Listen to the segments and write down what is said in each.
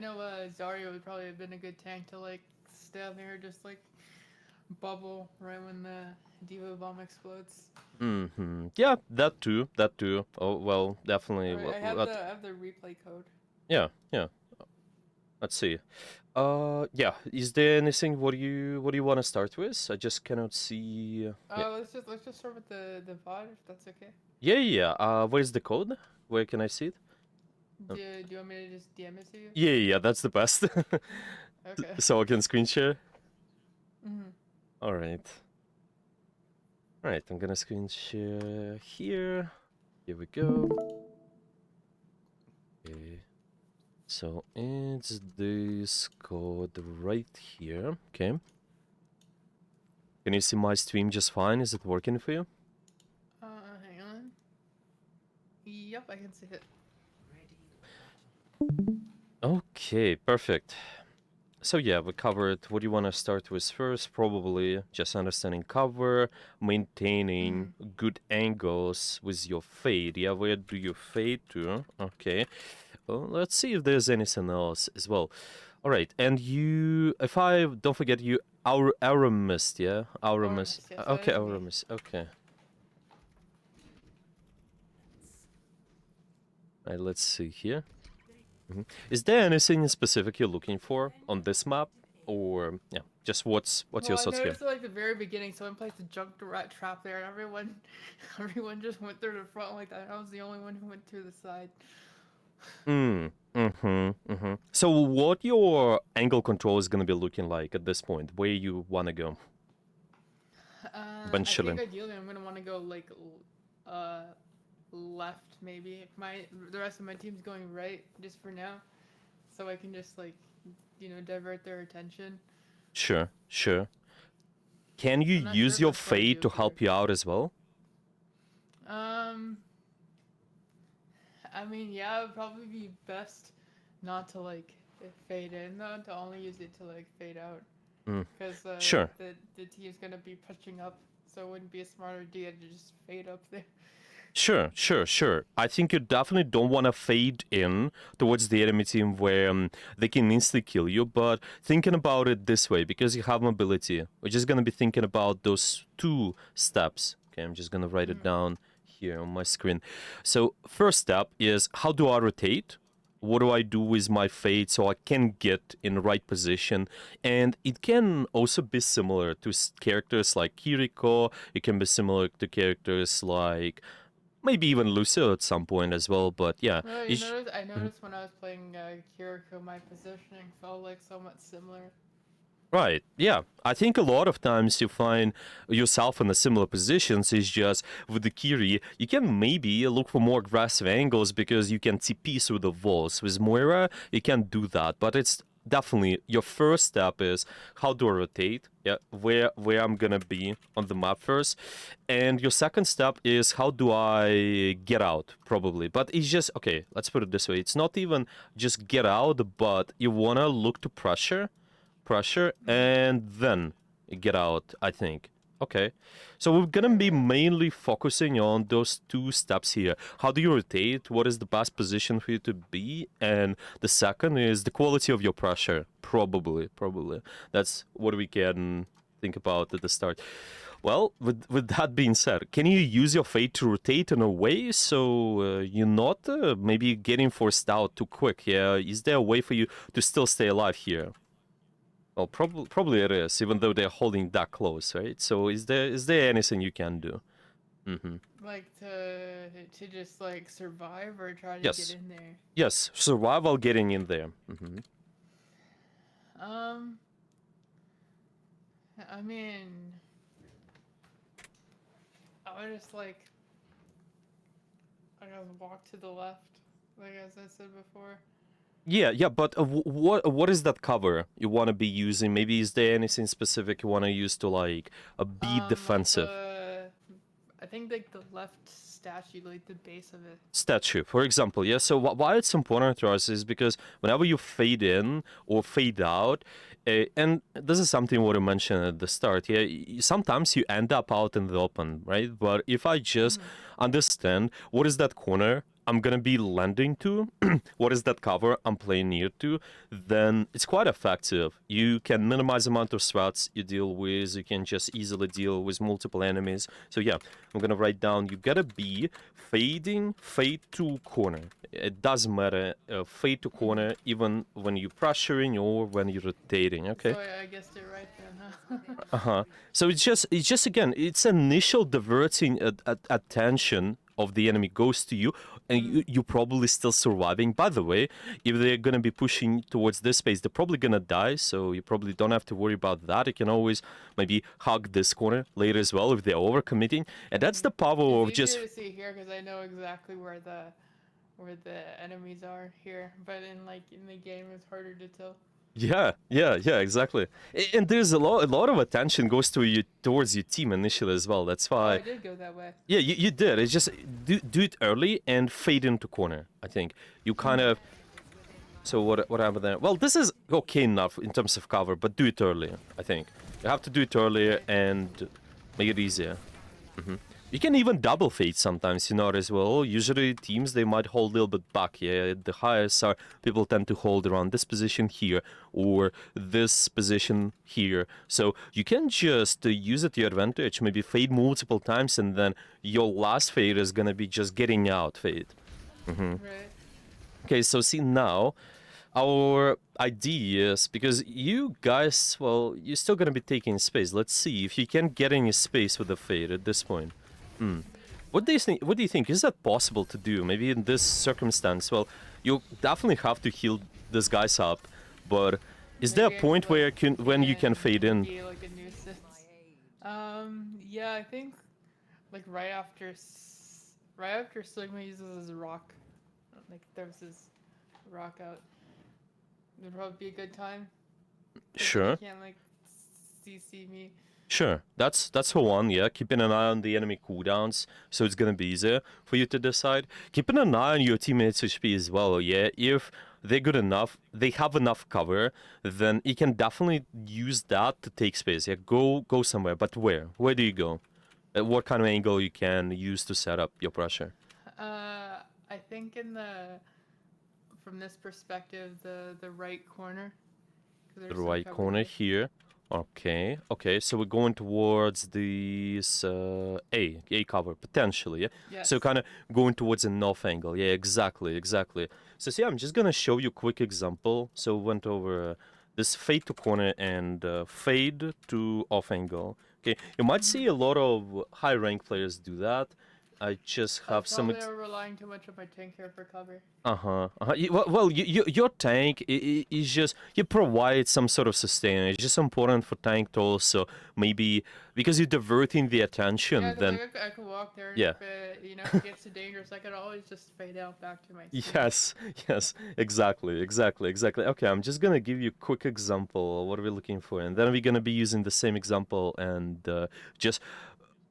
know Zarya would probably have been a good tank to like stab there, just like bubble right when the Diva bomb explodes. Yeah, that too. That too. Oh well, definitely. Alright, I have the replay code. Yeah, yeah. Let's see. Yeah. Is there anything? What do you want to start with? I just cannot see. Yeah. Let's just start with the VOD if that's okay. Yeah, yeah. Where's the code? Where can I see it? Uh, Do you want me to just DM it to you? Yeah, yeah. That's the best. Okay. So I can screen share. Mm-hmm. All right. All right. I'm gonna screen share here. Here we go. Okay. So it's this code right here. Okay. Can you see my stream just fine? Is it working for you? Hang on. Yep, I can see it. Okay, perfect. So yeah, we covered what do you want to start with first? Probably just understanding cover, Mm-hmm. maintaining good angles with your fade. Yeah, where do you fade to? Okay. Well, let's see if there's anything else as well. All right, and you, if I don't forget you, our mist, yeah, our mist. Ormus, yes, that Okay, is our me. mist. Okay. All right, let's see here. Is there anything in specific you're looking for on this map, or yeah, just what's Well, your I thoughts here? noticed at like the very beginning, someone placed a junk rat trap there, and everyone, everyone just went through the front like that. I was the only one who went through the side. So what your angle control is gonna be looking like at this point? Where you wanna go? I think Benchilling. ideally I'm gonna want to go like, uh, left maybe. If the rest of my team's going right just for now, so I can just like, divert their attention. Sure, sure. Can you I'm not sure use if your that's what I fade do to here. help you out as well? Um, I mean, yeah, it would probably be best not to like fade in though, to only use it to like fade out, Mm. because Sure. the team's gonna be pushing up, so it wouldn't be a smart idea to just fade up there. Sure, sure, sure. I think you definitely don't want to fade in towards the enemy team where they can instantly kill you, but thinking about it this way, because you have mobility, we're just going to be thinking about those two steps. Okay, I'm just going to write it Mm-hmm. down here on my screen. So, first step is how do I rotate? What do I do with my fade so I can get in the right position? And it can also be similar to characters like Kiriko. It can be similar to characters like maybe even Lucio at some point as well. But yeah, Well, I Mhm. noticed when I was playing Kiriko, my positioning felt like somewhat similar. Right. Yeah, I think a lot of times you find yourself in a similar positions. Is just with the Kiri, you can maybe look for more aggressive angles because you can TP through the walls. With Moira, you can't do that, but it's definitely your first step is how do I rotate? Yeah, where I'm gonna be on the map first, and your second step is how do I get out? Probably, but it's just okay. Let's put it this way: it's not even just get out, but you wanna look to pressure, Mm-hmm. and then get out, I think. Okay. So we're gonna be Right. mainly focusing on those two steps here. How do you rotate? What is the best position for you to be? And the second is the quality of your pressure. Probably. That's what we can think about at the start. Well, with that being said, can you use your fate to rotate in a way so you're not maybe getting forced out too quick? Yeah, is there a way for you to still stay alive here? Well, probably it is, even though they're holding that close, right? So is there anything you can do? Mm-hmm. Like to just like survive or try to get Yes, in there. yes. Survival getting in there. Mm-hmm. Um, I mean, I would just like I guess walk to the left, like as I said before. Yeah, yeah. But what is that cover you want to be using? Maybe is there anything specific you want to use to like be Like defensive? I think like the left statue, like the base of it. Statue, for example. Yeah. So why it's important to us is because whenever you fade in or fade out, and this is something I want to mention at the start. Yeah. Sometimes you end up out in the open, right? But if I just Mm-hmm. understand what is that corner I'm gonna be landing to, what is that cover I'm playing near to, then it's quite effective. You can minimize amount of threats you deal with, you can just easily deal with multiple enemies. So yeah, I'm gonna write down, you gotta be fade to corner. It doesn't matter, fade to corner even when you're pressuring or when you're rotating, okay? So I guessed it right then, huh? Uh-huh. So it's just again, it's initial diverting attention of the enemy goes to you, and you're probably still surviving. By the way, if they're gonna be pushing towards this space, they're probably gonna die, so you probably don't have to worry about that. You can always maybe hug this corner later as well if they're overcommitting, and that's the power of It's just easier to see here because I know exactly where the enemies are here, but in the game it's harder to tell. yeah, exactly. And there's a lot of attention goes to you towards your team initially as well. That's Oh, why. I did go that way. Yeah, you did. It's just do it early and fade into corner. I think you kind of. So what happened there? Well, this is okay enough in terms of cover, but do it early. I think you have to do it earlier and make it easier. You can even double fade sometimes, you know, as well. Usually teams, they might hold a little bit back, yeah. The highest are, people tend to hold around this position here or this position here. So you can just use it to your advantage, maybe fade multiple times, and then your last fade is gonna be just getting out fade. Right. Okay, so see now, our idea is, because you guys, well, you're still gonna be taking space. Let's see if you can get any space with the fade at this point. What do you think? What do you think? Is that possible to do? Maybe in this circumstance, well, you definitely have to heal these guys up, but is there a Maybe I point could, where like, when you can and fade in? be like a nuisance. Yeah, I think like right after Sigma uses his rock, like throws his rock out, would probably be a good time. 'Cause Sure. He can't like CC me. Sure, that's for one, yeah. Keeping an eye on the enemy cooldowns, so it's gonna be easier for you to decide. Keeping an eye on your teammates' HP as well, yeah. If they're good enough, they have enough cover, then you can definitely use that to take space. Yeah, go somewhere, but where? Where do you go? What kind of angle you can use to set up your pressure? I think from this perspective, the right corner. 'Cause The there's some right cover corner there. here. Okay, so we're going towards this A cover, potentially, yeah? So Yes. kind of going towards a north angle, yeah, exactly. So see, I'm just gonna show you a quick example. So went over this fade to corner and fade to off angle. Okay, you might see a lot of high rank players do that. I just have some Probably are relying too much on my tank here for cover. Well, your tank is just, you provide some sort of sustain. It's just important for tank to also maybe, because you're diverting the attention. Yeah, 'cause Then I could walk there, and yeah. if if it gets too dangerous, I could always just fade out back to my team. Yes, exactly. Okay, I'm just gonna give you a quick example. What are we looking for? And then we're gonna be using the same example and just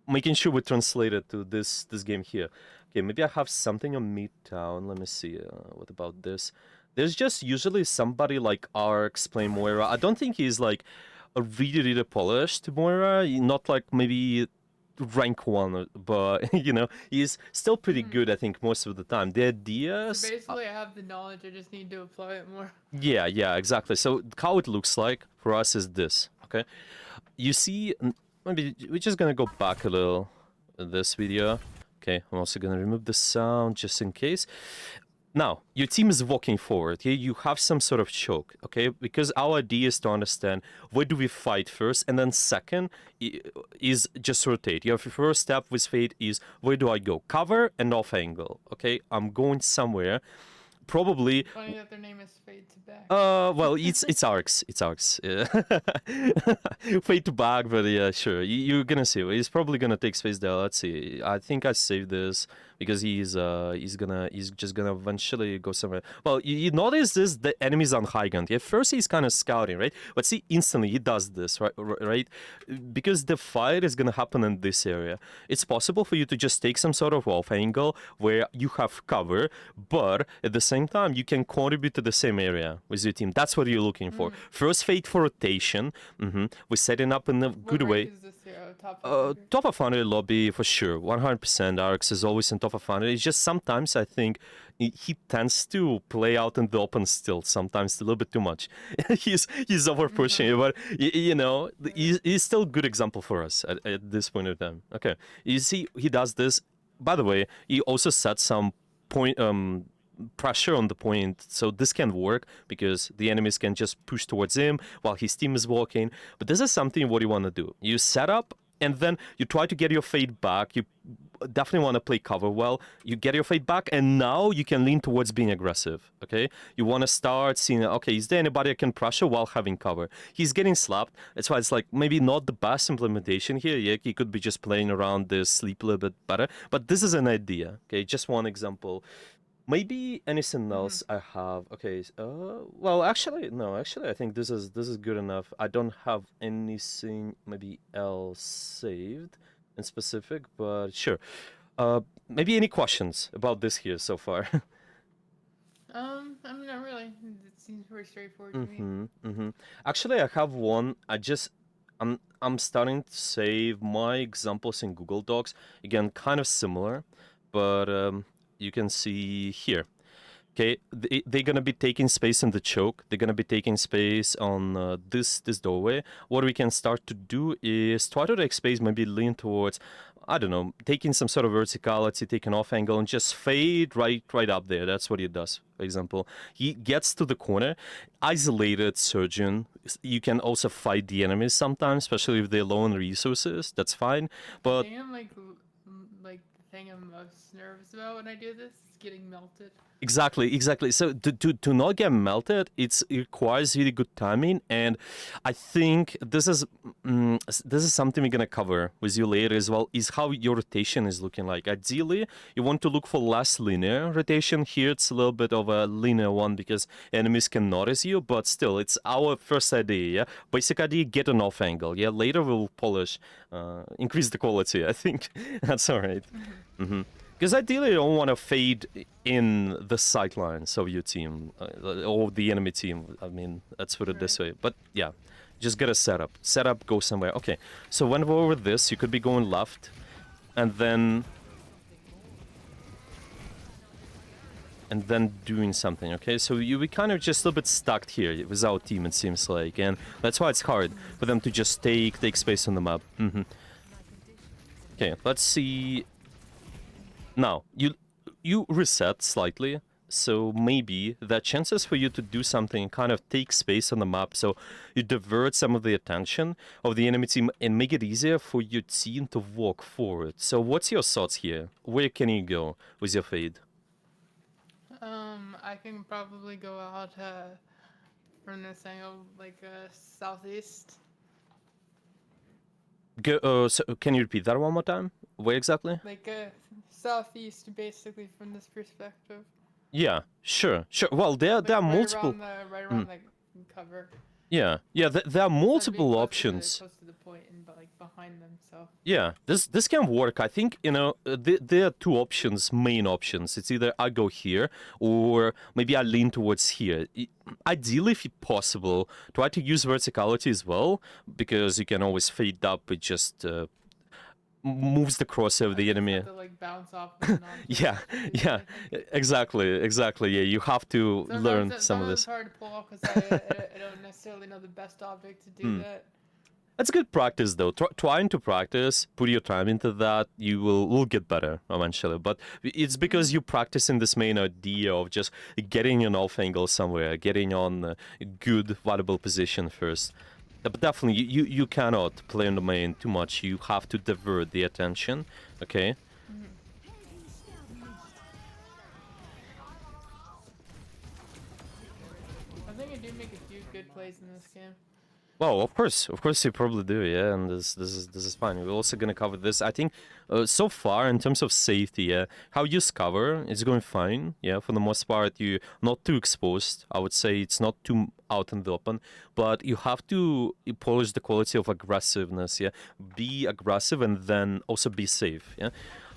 making sure we translate it to this game here. Okay, maybe I have something on Midtown. Let me see. What about this? There's just usually somebody like Arx playing Moira. I don't think he's like a really polished Moira. Not like maybe rank one, but he's still pretty good. I think most of the time. The So ideas. basically, I have the knowledge. I just need to apply it more. Yeah, exactly. So how it looks like for us is this. Okay, you see, maybe we're just gonna go back a little in this video. Okay, I'm also gonna remove the sound just in case. Now, your team is walking forward. Here you have some sort of choke, okay? Because our idea is to understand where do we fight first, and then second is just rotate. Your first step with fade is where do I go? Cover and off angle, okay? I'm going somewhere. Probably. Funny that their name is Fade to Back. Well, it's Arx. It's Arx. Yeah. Fade to back, but yeah, sure. You're gonna see. He's probably gonna take space there. Let's see. I think I saved this because he's just gonna eventually go somewhere. Well, you notice this, the enemies on high ground. At first he's kind of scouting, right? But see, instantly he does this, right? Because the fight is gonna happen in this area. It's possible for you to just take some sort of off angle where you have cover, but at the same time you can contribute to the same area with your team. That's what you're looking for. First fade for rotation. We're setting up in a good What way. rank is this here? Oh, top 100? Top of 100 lobby for sure. 100%. Arx is always in top of a fun. It's just sometimes I think he tends to play out in the open still. Sometimes a little bit too much. he's over pushing, but you know he's still a good example for us at this point of time. Okay, you see he does this. By the way, he also set some point pressure on the point, so this can work because the enemies can just push towards him while his team is walking. But this is something what you want to do. You set up and then you try to get your fade back. You definitely want to play cover well. You get your fade back, and now you can lean towards being aggressive. Okay, you want to start seeing, okay, is there anybody I can pressure while having cover? He's getting slapped. That's why it's like maybe not the best implementation here. Yeah, he could be just playing around this sleep a little bit better, but this is an idea. Okay, just one example. Maybe anything else I have. Okay, well, actually, no. Actually, I think this is good enough. I don't have anything maybe else saved in specific, but sure. Maybe any questions about this here so far? I mean, not really. It seems pretty straightforward to me. Actually, I have one. I'm starting to save my examples in Google Docs. Again, kind of similar, but you can see here. Okay, they're gonna be taking space in the choke. They're gonna be taking space on this doorway. What we can start to do is try to take space, maybe lean towards, I don't know, taking some sort of verticality, taking off angle, and just fade right up there. That's what he does. For example, he gets to the corner, isolated surgeon. You can also fight the enemies sometimes, especially if they're low on resources. That's fine, but. The thing the thing I'm most nervous about when I do this is getting melted. Exactly. So to not get melted, it requires really good timing, and I think this is something we're gonna cover with you later as well. Is how your rotation is looking like. Ideally, you want to look for less linear rotation. Here, it's a little bit of a linear one because enemies can notice you, but still, it's our first idea. Yeah, basic idea: get an off angle. Yeah, later we'll polish, increase the quality. I think that's all right. Because ideally, you don't want to fade in the sightlines of your team or the enemy team. I mean, let's put it this way. But yeah, just get a setup. Setup, go somewhere. Okay, so when we're over this, you could be going left, and then doing something. Okay, so we kind of just a little bit stuck here with our team. It seems like, and that's why it's hard for them to just take space on the map. Okay, let's see. Now, you reset slightly, so maybe there are chances for you to do something and kind of take space on the map, so you divert some of the attention of the enemy team and make it easier for your team to walk forward. So what's your thoughts here? Where can you go with your fade? I can probably go out from this angle, southeast. So can you repeat that one more time? Where exactly? Southeast, basically, from this perspective. Yeah, sure. Well, there are multiple. Right around the cover. Yeah, there are multiple options. Close to the point and behind them, so. Yeah, this can work. I think, there are two options, main options. It's either I go here or maybe I lean towards here. Ideally, if possible, try to use verticality as well, because you can always fade up. It just moves the crosshair of the enemy. Have to, bounce off. Yeah, exactly. Yeah, you have to learn some of this. It's hard to pull off because I don't necessarily know the best object to do that. That's good practice, though. Trying to practice, put your time into that, you will get better eventually. But it's because you practice in this main idea of just getting an off angle somewhere, getting on a good, valuable position first. But definitely, you cannot play on the main too much. You have to divert the attention, okay? I think I do make a few good plays in this game. Well, of course you probably do, yeah, and this is fine. We're also gonna cover this. I think so far in terms of safety, yeah, how you cover is going fine, yeah. For the most part, you're not too exposed. I would say it's not too out in the open, but you have to polish the quality of aggressiveness, yeah. Be aggressive and then also be safe, yeah.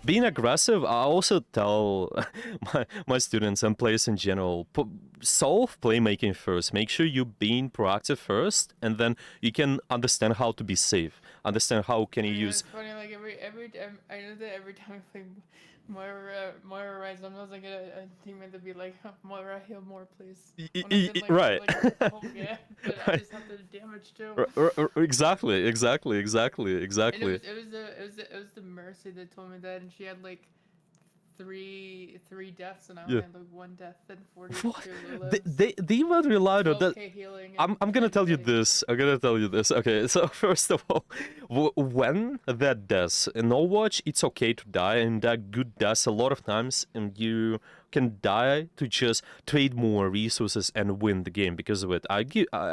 Being aggressive, I also tell my students and players in general, solve playmaking first. Make sure you're being proactive first, and then you can understand how to be safe. Understand how can you use. It's funny, every I know that every time I play Moira right, sometimes I get a teammate to be like, Moira, heal more, please. Y- When I've y- been y- like, right. the whole game, but I Right. just have to damage too. Exactly, exactly, exactly, And it exactly. was it was the it was the, it was the Mercy that told me that, and she had like three deaths, and I only Yeah. had like one death and What? 42 They lives, they they even relied on that. 12k healing, I'm and gonna then tell you like this. I'm gonna tell you this. Okay, so first of all, when that does in Overwatch, it's okay to die, and that good does a lot of times, and you can die to just trade more resources and win the game because of it. I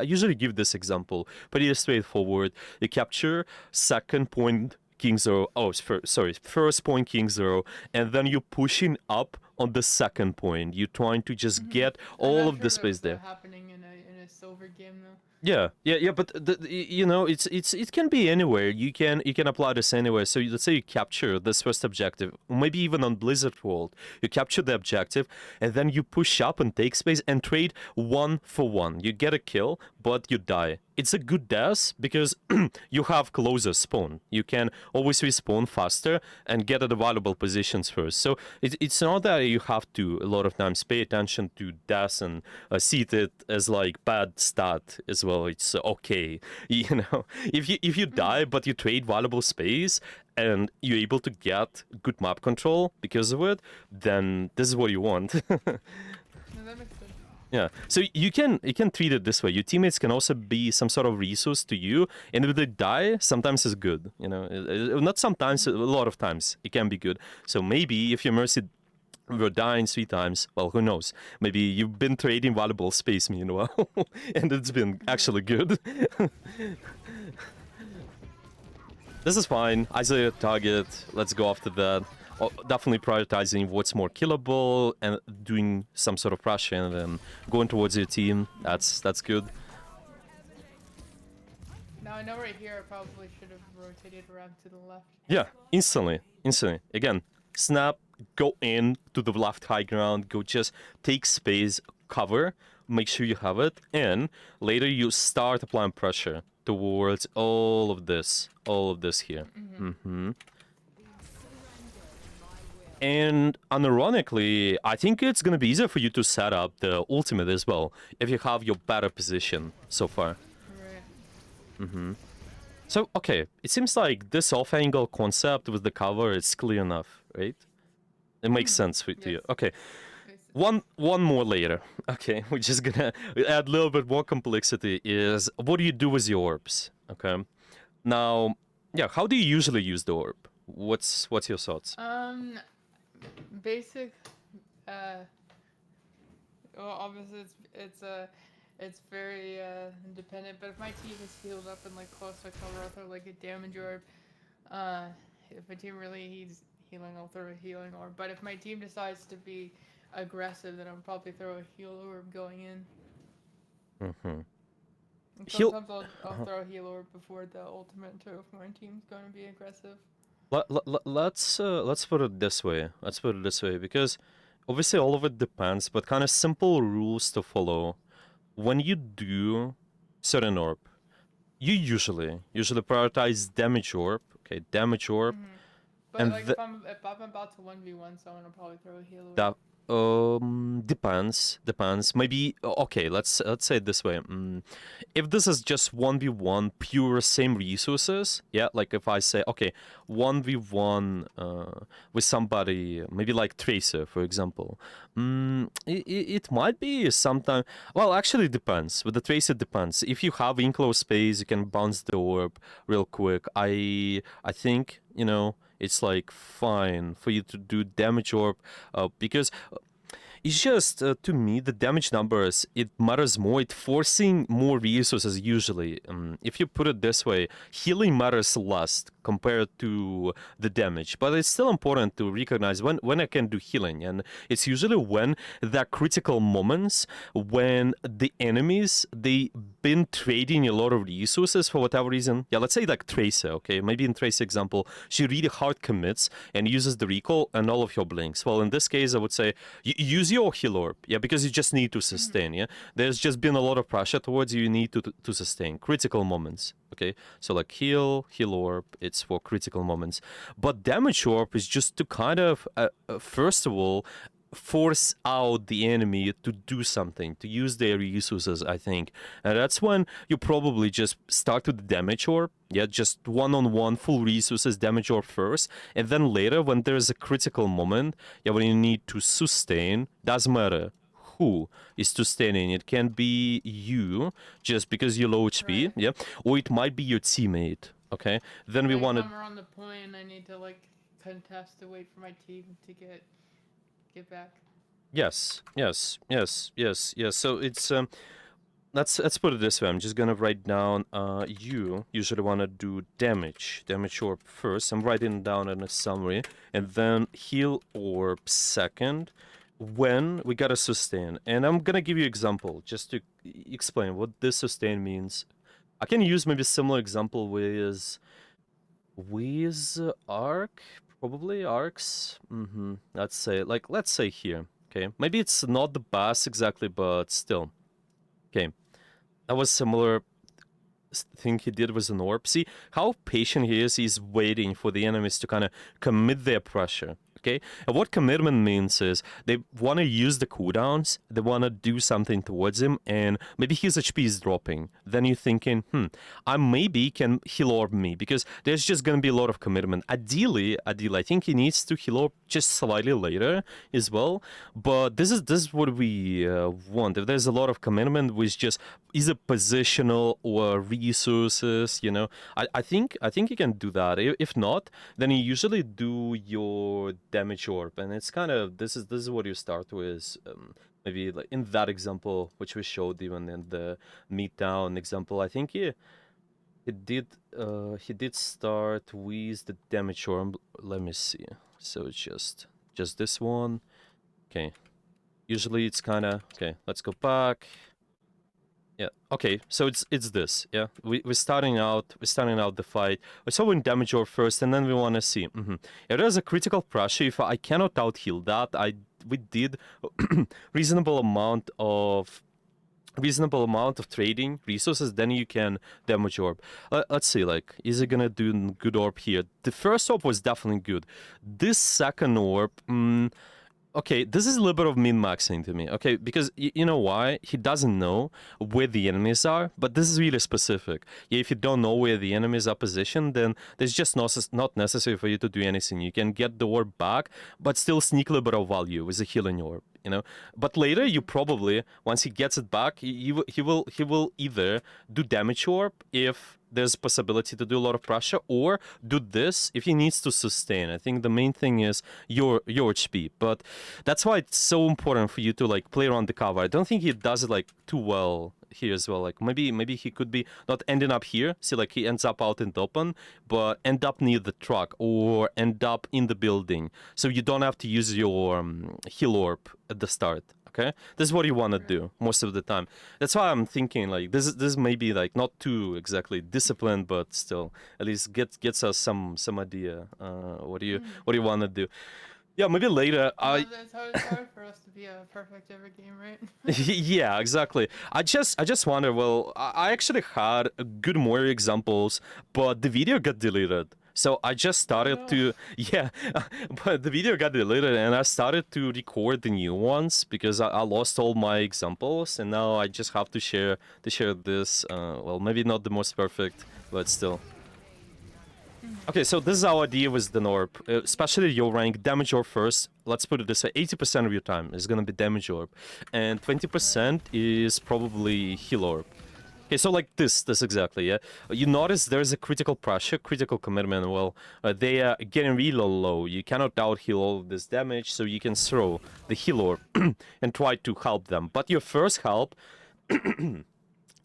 usually give this example, pretty straightforward. You capture second point King Zero. Oh, sorry, first point King Zero, and then you're pushing up on the second point. You're trying to just hmm get I'm all not of the sure space there. happening in a silver game though. Yeah, yeah, yeah, but you know, it can be anywhere. You can apply this anywhere. So let's say you capture this first objective, maybe even on Blizzard World, you capture the objective, and then you push up and take space and trade 1 for 1. You get a kill, but you die. It's a good death because you have closer spawn. You can always respawn faster and get at the valuable positions first. So it's not that you have to a lot of times pay attention to death and see it as like bad stat as well. It's okay, you know. If you die but you trade valuable space and you're able to get good map control because of it, then this is what you want. No, that makes sense. Yeah, so you can treat it this way. Your teammates can also be some sort of resource to you, and if they die, sometimes it's good. You know, not sometimes, a lot of times it can be good. So maybe if your Mercy were dying 3 times, well, who knows? Maybe you've been trading valuable space meanwhile, and it's been actually good. This is fine. Isolate target. Let's go after that. Oh, definitely prioritizing what's more killable and doing some sort of pressure and then going towards your team. That's good. Now I know right here I probably should have rotated around to the left. Yeah, instantly, instantly. Again, snap, go in to the left high ground, go just take space, cover, make sure you have it, and later you start applying pressure towards all of this here. Mm-hmm. And unironically, I think it's gonna be easier for you to set up the ultimate as well if you have your better position so far. Right. So, okay, it seems like this off-angle concept with the cover is clear enough, right? It makes sense to you. Yes. Okay, Makes sense. one more later. Okay, we're just gonna add a little bit more complexity. Is what do you do with your orbs? Okay, now, yeah, how do you usually use the orb? What's your thoughts? Basic. Uh, well, obviously it's very independent. But if my team is healed up and like close to cover, I'll throw like a damage orb. Uh, if my team really needs healing, I'll throw a healing orb. But if my team decides to be aggressive, then I'll probably throw a heal orb going in. Mm-hmm. And Heal. sometimes I'll throw a heal orb before the ultimate too if my team's going to be aggressive. Let's put it this way. Let's put it this way because obviously all of it depends, but kind of simple rules to follow. When you do certain orb, you usually prioritize damage orb. Okay, damage orb, But and like if I'm about to 1v1 someone, I'll probably throw a heal orb. that depends. Maybe okay. Let's say it this way. If this is just 1v1 pure same resources, yeah, like if I say okay 1v1 with somebody, maybe like Tracer for example, it might be sometime. Well, actually it depends. With the Tracer it depends. If you have enclosed space, you can bounce the orb real quick. I think you know it's like fine for you to do damage orb because it's just to me the damage numbers it matters more. It forcing more resources usually. If you put it this way, healing matters less compared to the damage, but it's still important to recognize when I can do healing, and it's usually when the critical moments when the enemies they been trading a lot of resources for whatever reason. Yeah, let's say like Tracer, okay? Maybe in Tracer example, she really hard commits and uses the recall and all of your blinks. Well, in this case, I would say use your heal orb, yeah, because you just need to sustain, yeah? There's just been a lot of pressure towards you, you need to sustain. Critical moments, okay? So like heal orb, it's for critical moments. But damage orb is just to kind of, first of all, force out the enemy to do something, to use their resources, I think. And that's when you probably just start with the damage orb, yeah, just one-on-one full resources damage orb first, and then later when there's a critical moment, yeah, when you need to sustain, doesn't matter who is sustaining. It can be you, just because you're low HP, Right. yeah, or it might be your teammate, okay? Then we Like want if to... I'm around the point and I need to like contest to wait for my team to get back. Yes. So it's let's put it this way. I'm just gonna write down. You usually wanna do damage orb first. I'm writing down in a summary, and then heal orb second. When we gotta sustain, and I'm gonna give you example just to explain what this sustain means. I can use maybe similar example with arc, probably arcs. Let's say here. Okay, maybe it's not the boss exactly, but still. Okay, that was similar thing he did with an orb. See how patient he is. He's waiting for the enemies to kind of commit their pressure. Okay, and what commitment means is they want to use the cooldowns, they want to do something towards him, and maybe his HP is dropping. Then you're thinking, I maybe can heal orb me, because there's just gonna be a lot of commitment. Ideally, I think he needs to heal orb just slightly later as well. But this is what we want. If there's a lot of commitment with just either positional or resources, I think you can do that. If not, then you usually do your damage orb, and it's kind of this is what you start with. Maybe like in that example, which we showed even in the meet down example, I think he did start with the damage orb. Let me see. So it's just this one. Okay. Usually it's kind of okay. Let's go back. Yeah. Okay. So it's this. Yeah. We're starting out the fight. We're showing damage orb first, and then we want to see. If there's a critical pressure, if I cannot out heal that, we did reasonable amount of trading resources, then you can damage orb. Let's see, like, is it gonna do good orb here? The first orb was definitely good. This second orb, okay, this is a little bit of min-maxing to me, okay? Because you know why? He doesn't know where the enemies are, but this is really specific. Yeah, if you don't know where the enemies are positioned, then there's just not necessary for you to do anything. You can get the orb back, but still sneak a little bit of value with a healing orb, But later, you probably, once he gets it back, he will either do damage orb if there's possibility to do a lot of pressure, or do this if he needs to sustain. I think the main thing is your HP, but that's why it's so important for you to like play around the cover. I don't think he does it like too well here as well. Like maybe he could be not ending up here. See, like he ends up out in the open, but end up near the truck or end up in the building. So you don't have to use your heal orb at the start. Okay, this is what you want to do most of the time. That's why I'm thinking like this may be like not too exactly disciplined, but still at least gets us some idea. What do you want to do? Yeah, maybe later. It's hard for us to be a perfect every game, right? Yeah, exactly. I just wonder. Well, I actually had good Moira examples, but the video got deleted. So I just started to but the video got deleted, and I started to record the new ones because I lost all my examples, and now I just have to share this. Well, maybe not the most perfect, but still. Okay, so this is our idea with the orb, especially your rank, damage orb first. Let's put it this way, 80% of your time is gonna be damage orb, and 20% is probably heal orb. Okay, so like this exactly, yeah? You notice there's a critical pressure, critical commitment, well, they are getting really low. You cannot out-heal all of this damage, so you can throw the heal orb and try to help them. But your first help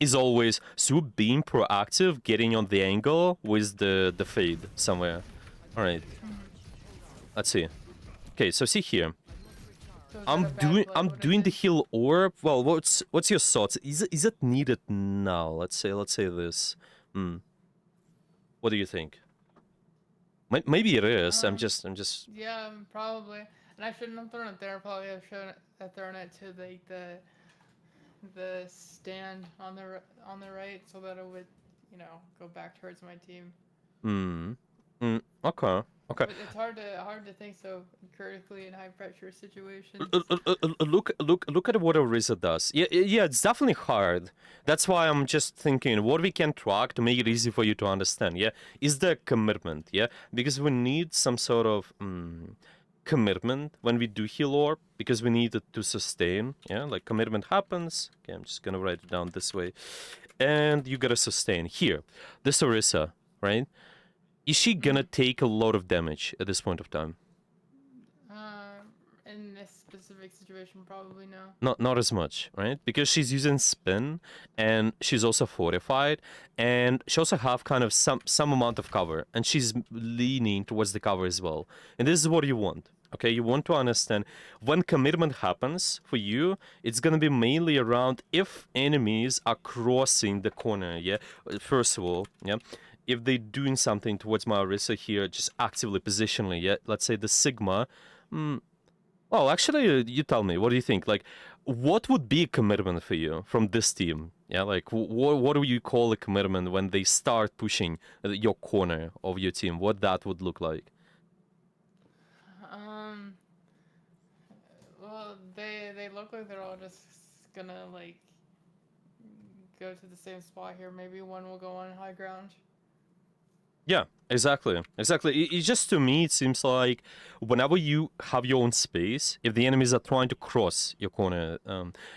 is always through being proactive, getting on the angle with the fade somewhere. Alright. Let's see. Okay, so see here. So is that a bad play? I'm What I doing the did? heal orb. Well, what's your thoughts? Is it needed now? Let's say this. Hmm. What do you think? Maybe it is. I'm just. Yeah, probably. And I shouldn't have thrown it there. Probably have thrown it to the stand on on the right, so that it would, go back towards my team. Hmm. Okay. Okay. But it's hard to think so critically in high pressure situations. Look at what Orisa does. Yeah, it's definitely hard. That's why I'm just thinking what we can track to make it easy for you to understand. Yeah, is there commitment? Yeah, because we need some sort of commitment when we do heal orb because we need it to sustain. Yeah, like commitment happens. Okay, I'm just gonna write it down this way, and you gotta sustain here. This Orisa, right? Is she gonna take a lot of damage at this point of time? In this specific situation, probably no. Not as much, right? Because she's using spin, and she's also fortified, and she also have kind of some amount of cover, and she's leaning towards the cover as well. And this is what you want. Okay, you want to understand when commitment happens for you, it's gonna be mainly around if enemies are crossing the corner. Yeah, first of all, yeah. If they're doing something towards my Orisa here, just actively positionally, yeah, let's say the Sigma, well, actually, you tell me, what do you think? Like, what would be a commitment for you from this team? Yeah, like, what do you call a commitment when they start pushing your corner of your team? What that would look like? Um. Well, they look like they're all just gonna like go to the same spot here. Maybe one will go on high ground. Yeah, exactly. It just to me, it seems like whenever you have your own space, if the enemies are trying to cross your corner,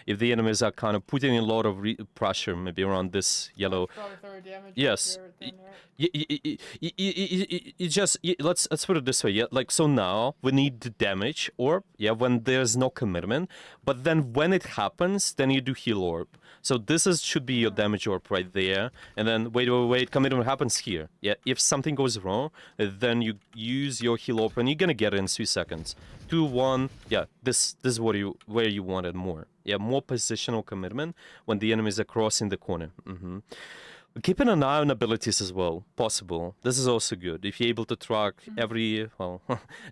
if the enemies are kind of putting a lot of pressure maybe around this yellow, Probably throw damage. yes, Then, right? it just let's put it this way. Yeah, like so now we need the damage orb. Yeah, when there's no commitment, but then when it happens, then you do heal orb. So this should be your damage orb right there, and then wait, commitment happens here. Yeah, if something goes wrong, then you use your heal orb, and you're gonna get it in 3 seconds. 2, 1. Yeah, this is where you wanted more. Yeah, more positional commitment when the enemies are crossing the corner. Keeping an eye on abilities as well, possible. This is also good. If you're able to track every,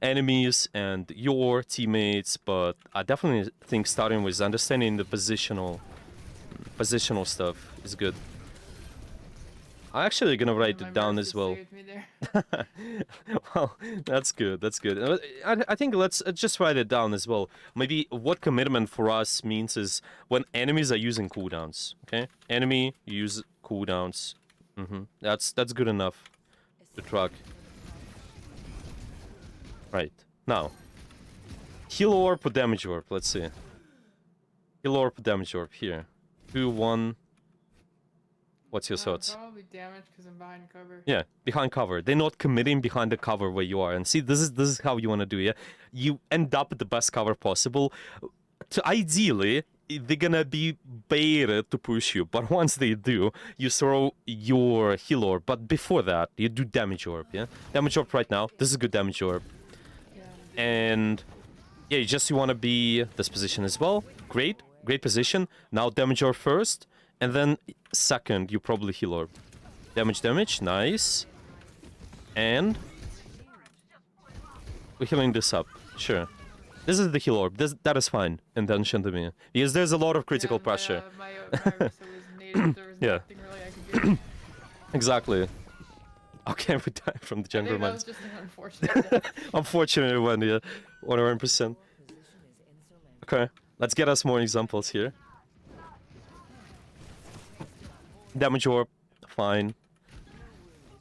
enemies and your teammates, but I definitely think starting with understanding the positional stuff is good. I'm actually gonna write it down as well. Saved me there. Well, that's good. I think let's just write it down as well. Maybe what commitment for us means is when enemies are using cooldowns. Okay, enemy use cooldowns. That's good enough to track. Right now, heal orb or damage orb. Let's see. Heal orb or damage orb here. 2, 1. What's your thoughts? Probably damage because I'm behind cover. Yeah, behind cover. They're not committing behind the cover where you are. And see, this is how you want to do it. You end up at the best cover possible. Ideally, they're gonna be baited to push you, but once they do, you throw your heal orb. But before that, you do damage orb. Yeah, damage orb right now. This is a good damage orb. Yeah. And yeah, you want to be this position as well. Great position. Now damage orb first. And then second, you probably heal orb. Damage, nice. And we're healing this up, sure. This is the heal orb, that is fine, intention to me. Because there's a lot of critical pressure. My Orisa was native, there was Yeah. nothing really I could do. Exactly. Okay, we died from the I jungle think that mines. was just an unfortunate death. Unfortunately one, yeah. 100%. Okay, let's get us more examples here. Damage orb, fine.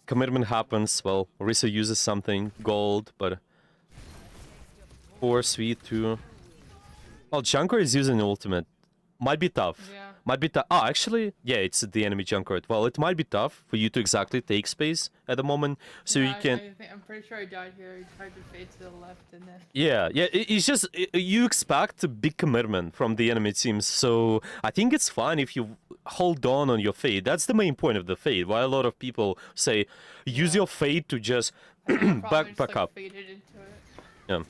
Commitment happens, well, Orisa uses something, gold, but 4 sweet too. Well, Junker is using ultimate. Might be tough. Yeah. Might be tough. Oh, actually, yeah, it's the enemy Junker. Well, it might be tough for you to exactly take space at the moment, so you can. I'm pretty sure I died here. I tried to fade to the left and then. Yeah, it's just you expect a big commitment from the enemy teams, so I think it's fine if you hold on your fade. That's the main point of the fade. Why a lot of people say use your fade to just back up. Faded into it.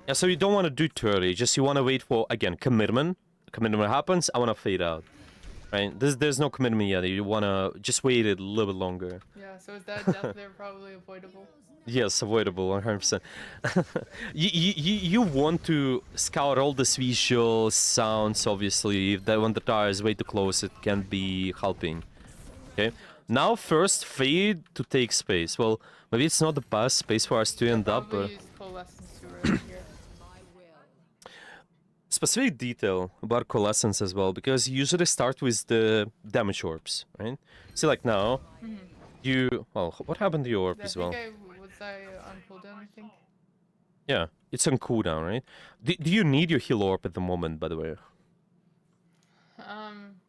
Yeah. Yeah, so you don't want to do 30, just you want to wait for, again, commitment. Commitment happens, I want to fade out. Right? There's no commitment yet, you want to just wait a little bit longer. Yeah, so is that death there probably avoidable? Yes, avoidable, 100%. You want to scout all these visual sounds, obviously. If that when the tower is way too close, it can be helping. Okay. Now first fade to take space. Well, maybe it's not the best space for us to end up, but Probably use coalescence to right here. specific detail about coalescence as well, because you usually start with the damage orbs, right? See, like now, you well, what happened to your orb I as think well? I on cooldown, I think. Yeah, it's on cooldown, right? Do you need your heal orb at the moment, by the way?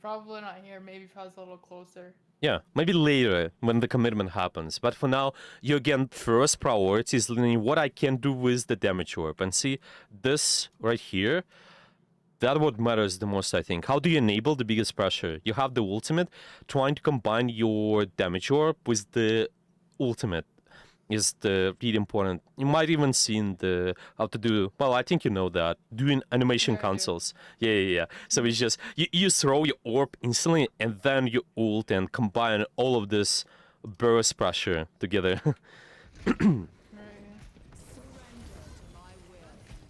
Probably not here. Maybe if I was a little closer. Yeah, maybe later when the commitment happens. But for now, you again, first priority is learning what I can do with the damage orb. And see, this right here, that what matters the most, I think. How do you enable the biggest pressure? You have the ultimate, trying to combine your damage orb with the ultimate is the really important. You might even seen the how to do. Well, I think you know that doing animation Yeah, I do. cancels. Yeah. So it's just you throw your orb instantly and then you ult and combine all of this burst pressure together. Right.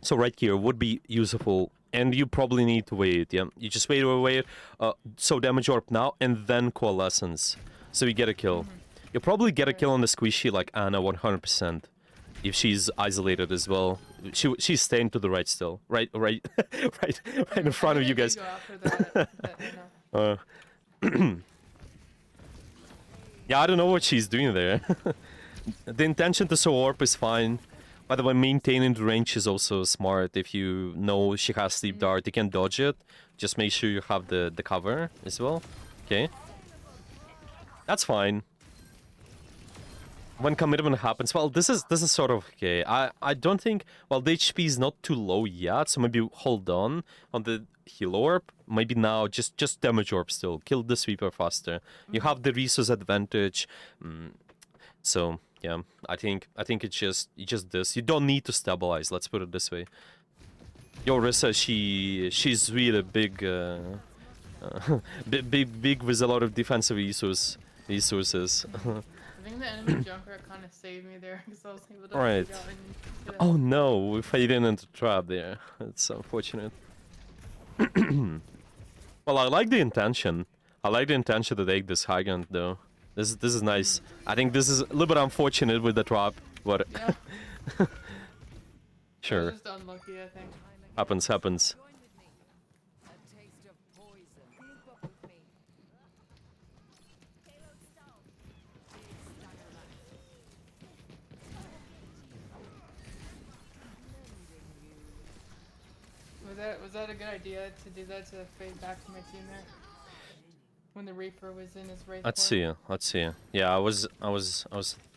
So right here would be useful, and you probably need to wait. Yeah, you just wait. So damage orb now and then coalescence, so you get a kill. You'll probably get a kill on the squishy like Anna 100%. If she's isolated as well. She's staying to the right still. Right right in front of you guys. Go after that, Yeah, I don't know what she's doing there. The intention to throw orb is fine. By the way, maintaining the range is also smart. If you know she has sleep dart, you can dodge it. Just make sure you have the cover as well. Okay. That's fine. When commitment happens, well, this is sort of okay. I don't think, well, the HP is not too low yet, so maybe hold on the heal orb. Maybe now just damage orb still. Kill the sweeper faster. You have the resource advantage. So yeah, I think it's just this. You don't need to stabilize. Let's put it this way. Yo, Rissa, she's really big, big with a lot of defensive resources. I think the enemy jumper kind of saved me there because I was able to. Right. Oh no, we faded into trap there. It's unfortunate. Well, I like the intention. I like the intention to take this high ground though. This is nice. I think this is a little bit unfortunate with the trap, but Yeah. sure. Just unlucky, I think. Happens. Was that a good idea to do that to fade back to my team there? When the Reaper was in his wraith Let's form? see. Yeah, I was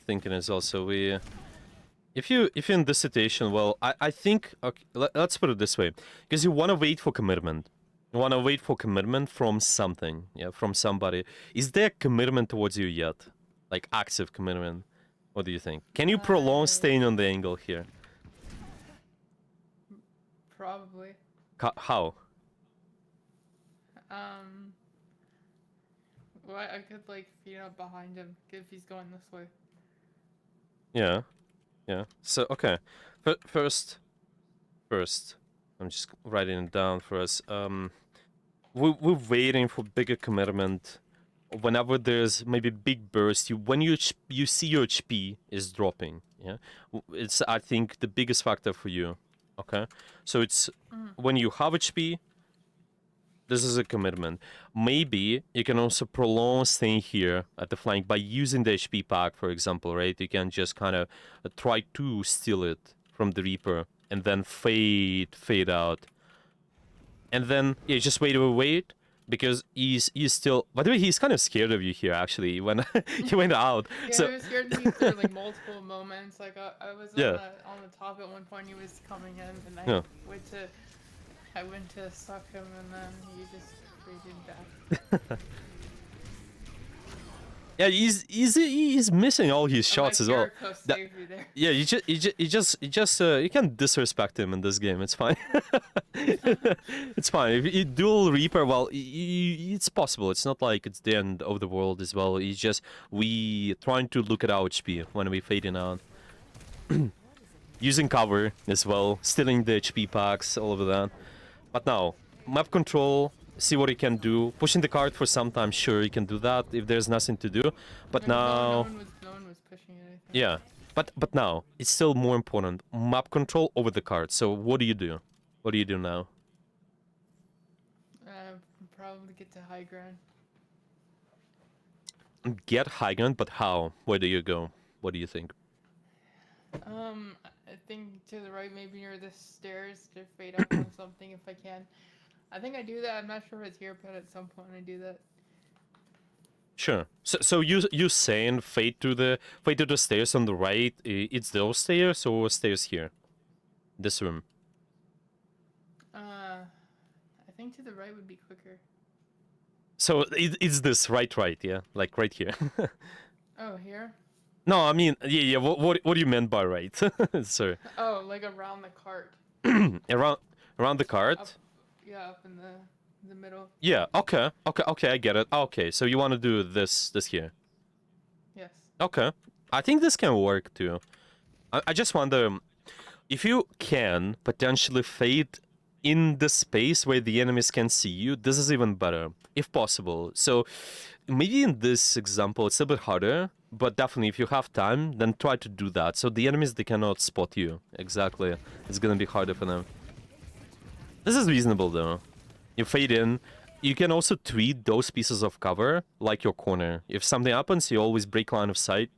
thinking as well. So if you're in this situation, well, I think okay, let's put it this way, because you want to wait for commitment. You want to wait for commitment from something, yeah, from somebody. Is there commitment towards you yet? Like active commitment? What do you think? Can you prolong staying on the angle here? Probably. How? Well, I could like feed up behind him if he's going this way. Yeah. So okay, first, I'm just writing it down for us. We're waiting for bigger commitment. Whenever there's maybe big burst, when you see your HP is dropping. Yeah, it's I think the biggest factor for you. Okay, so it's when you have HP. This is a commitment. Maybe you can also prolong staying here at the flank by using the HP pack, for example, right? You can just kind of try to steal it from the Reaper and then fade out. And then, yeah, just wait, because he's still... By the way, he's kind of scared of you here, actually, when he went out. Yeah, So, he was scared of me for like multiple moments. Like I was Yeah. on the top at one point. He was coming in, and Yeah. I went to suck him, and then he just faded back. Yeah, he's missing all his Oh, my shots as well. Jericho That, saved me there. yeah, you can disrespect him in this game. It's fine. It's fine. If you dual Reaper, well, it's possible. It's not like it's the end of the world as well. It's just we trying to look at our HP when we fading out. Using cover as well, stealing the HP packs, all of that. But now, map control, see what he can do. Pushing the card for some time, sure, he can do that if there's nothing to do. But No, now, no one was pushing it. I think. yeah. But now, it's still more important. Map control over the card. So what do you do? What do you do now? Probably get to high ground. Get high ground, but how? Where do you go? What do you think? I think to the right, maybe near the stairs to fade up on something if I can. I think I do that. I'm not sure if it's here, but at some point I do that. Sure. So you saying fade to the stairs on the right? It's those stairs or stairs here? This room. I think to the right would be quicker. So it's this right, yeah, like right here. Oh, here? No, I mean, yeah. What do you meant by right? Sorry. Oh, like around the cart. around the cart. Up, yeah, up in the middle. Yeah. Okay. I get it. Okay. So you want to do this here? Yes. Okay. I think this can work too. I just wonder if you can potentially fade in the space where the enemies can see you. This is even better, if possible. So maybe in this example it's a bit harder, but definitely if you have time, then try to do that. So the enemies, they cannot spot you. Exactly. It's gonna be harder for them. This is reasonable though. You fade in. You can also treat those pieces of cover like your corner. If something happens, you always break line of sight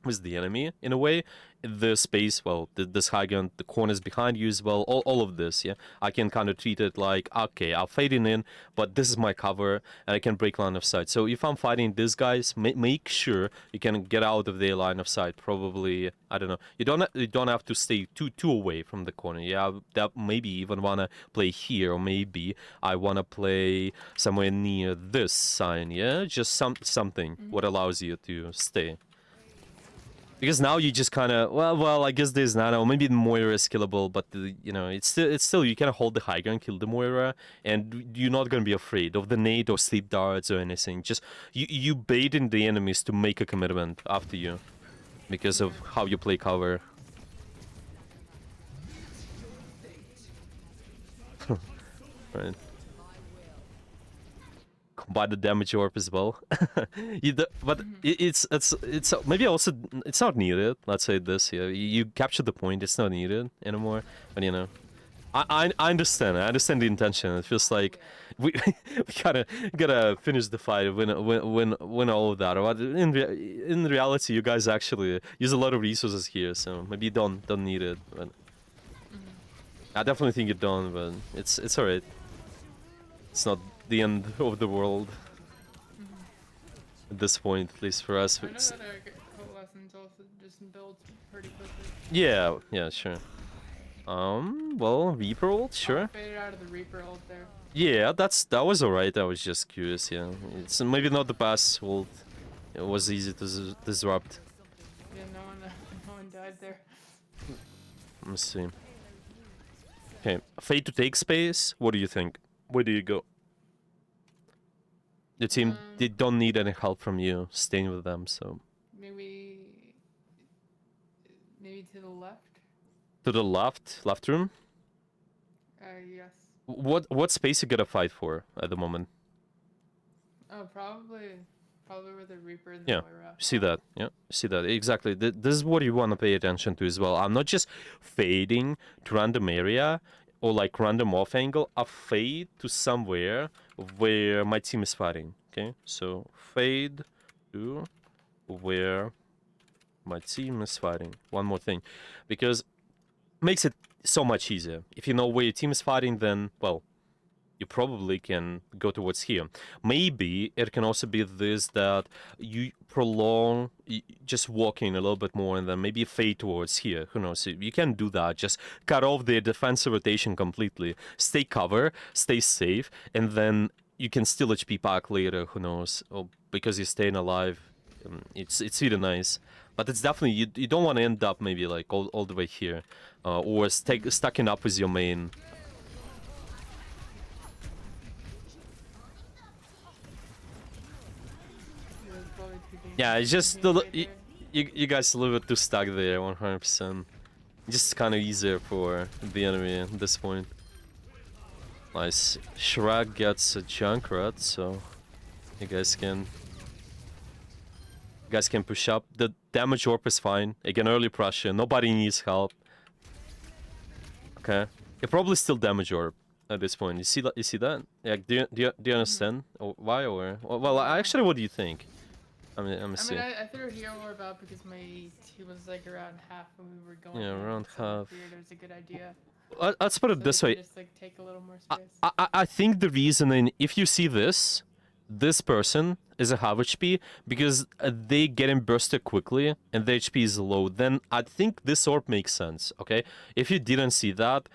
with the enemy in a way. The space, well, this high ground, the corners behind you as well, all of this, yeah. I can kind of treat it like, okay, I'll fade in, but this is my cover, and I can break line of sight. So if I'm fighting these guys, make sure you can get out of their line of sight. Probably, I don't know. You don't have to stay too away from the corner. Yeah, that maybe even wanna play here, or maybe I wanna play somewhere near this sign. Yeah, just something what allows you to stay. Because now you just kind of well, I guess there's Nano. Maybe Moira is killable, but you know, it's still you can hold the high ground, kill the Moira, and you're not gonna be afraid of the nade or sleep darts or anything. Just you bait in the enemies to make a commitment after you, because of how you play cover. Right. Combine the damage orb as well. But it's maybe also it's not needed. Let's say this. Yeah, you capture the point. It's not needed anymore. But you know, I understand. I understand the intention. It feels like we gotta finish the fight, win all of that. But in reality, you guys actually use a lot of resources here, so maybe you don't need it. But I definitely think you don't. But it's alright. It's not the end of the world at this point, at least for us. I know that Coalescence also just builds pretty quickly. Yeah, sure. Well, Reaper ult, sure. Faded out of the Reaper ult there. Yeah, that was alright. I was just curious. Yeah, it's maybe not the best ult. It was easy to disrupt. Yeah, no one died there. Let's see. Okay, fate to take space. What do you think? Where do you go? The team, they don't need any help from you staying with them, so maybe to the left. to the left room. Yes. What space you gotta fight for at the moment? Oh, probably where the Reaper and the Yeah, Moira. see that. Yeah, see that exactly. This is what you want to pay attention to as well. I'm not just fading to random area or like random off angle. I fade to somewhere where my team is fighting. Okay, so fade to where my team is fighting. One more thing, because makes it so much easier. If you know where your team is fighting, then well, you probably can go towards here. Maybe it can also be this that you prolong just walking a little bit more and then maybe fade towards here. Who knows? You can do that. Just cut off the defensive rotation completely. Stay cover, stay safe, and then you can still HP pack later. Who knows? Or because you're staying alive. it's really nice. But it's definitely you don't want to end up maybe like all the way here, or stacking up with your main. There's probably two things Yeah, it's just being played you, there. you guys a little bit too stuck there, 100%. Just kind of easier for the enemy at this point. Nice. Shrag gets a Junkrat, so you guys can push up. The damage orb is fine. Again, early pressure. Nobody needs help. Okay. You probably still damage orb at this point. You see that? You see that? Yeah. Do you understand why or well? Yeah. Actually, what do you think? Let me I see. mean, I threw a hero orb out because my team was like around half when we were going. Yeah, in, around so I half. figured it was a good idea. Let's put it So this they way. can just like take a little more space. I think the reason, if you see this person is a half HP because they getting bursted quickly and the HP is low, then I think this orb makes sense, okay? If you didn't see that,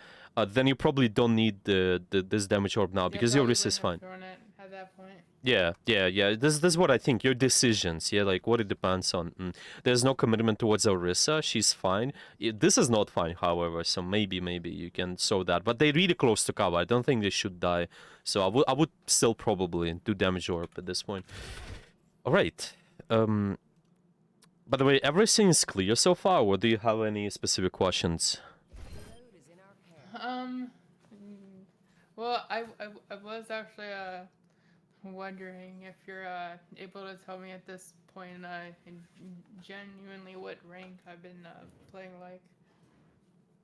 then you probably don't need this damage orb now because your wrist is fine. Thrown it at that point. Yeah. This is what I think. Your decisions, yeah, like what it depends on. There's no commitment towards Orisa. She's fine. This is not fine, however. So maybe you can show that. But they're really close to cover. I don't think they should die. So I would still probably do damage orb at this point. All right. By the way, everything is clear so far. Or do you have any specific questions? Mm, well, I was actually wondering if you're able to tell me at this point genuinely what rank I've been playing like.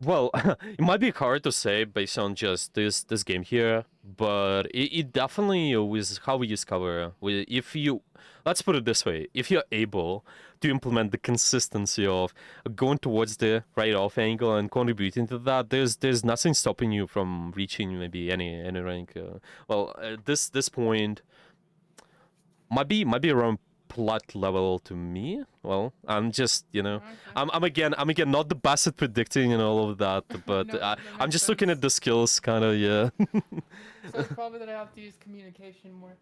Well, it might be hard to say based on just this game here, but it definitely with how we discover. If you, let's put it this way, if you're able to implement the consistency of going towards the right off angle and contributing to that, there's nothing stopping you from reaching maybe any rank. Well, at this point might be around plat level to me. Well, I'm just Okay. I'm again not the best at predicting and all of that, but No, that I'm makes just looking sense. at the skills, kind of yeah. So it's probably that I have to use communication more.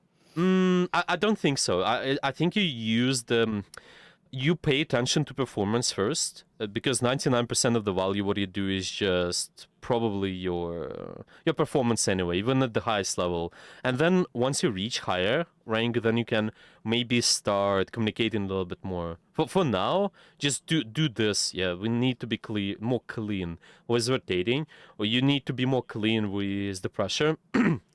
I don't think so. I think you use the you pay attention to performance first because 99% of the value what you do is just probably your performance anyway, even at the highest level. And then once you reach higher rank, then you can maybe start communicating a little bit more. For now, just do this. Yeah, we need to be more clean with rotating, or you need to be more clean with the pressure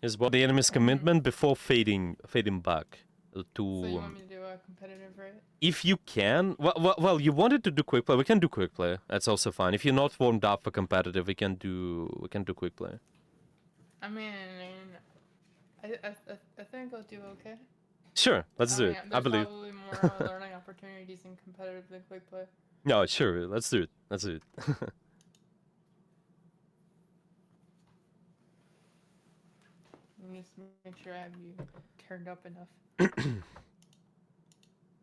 as well. The enemy's commitment before fading back to. So you want me to do a competitive, right? If you can, well, you wanted to do quick play. We can do quick play. That's also fine. If you're not warmed up for competitive, we can do quick play. I mean, I think I'll do okay. Sure, let's do it. I believe. There's probably more learning opportunities in competitive than quick play. No, sure. Let's do it. Let's do it. Let me just make sure I have you turned up enough.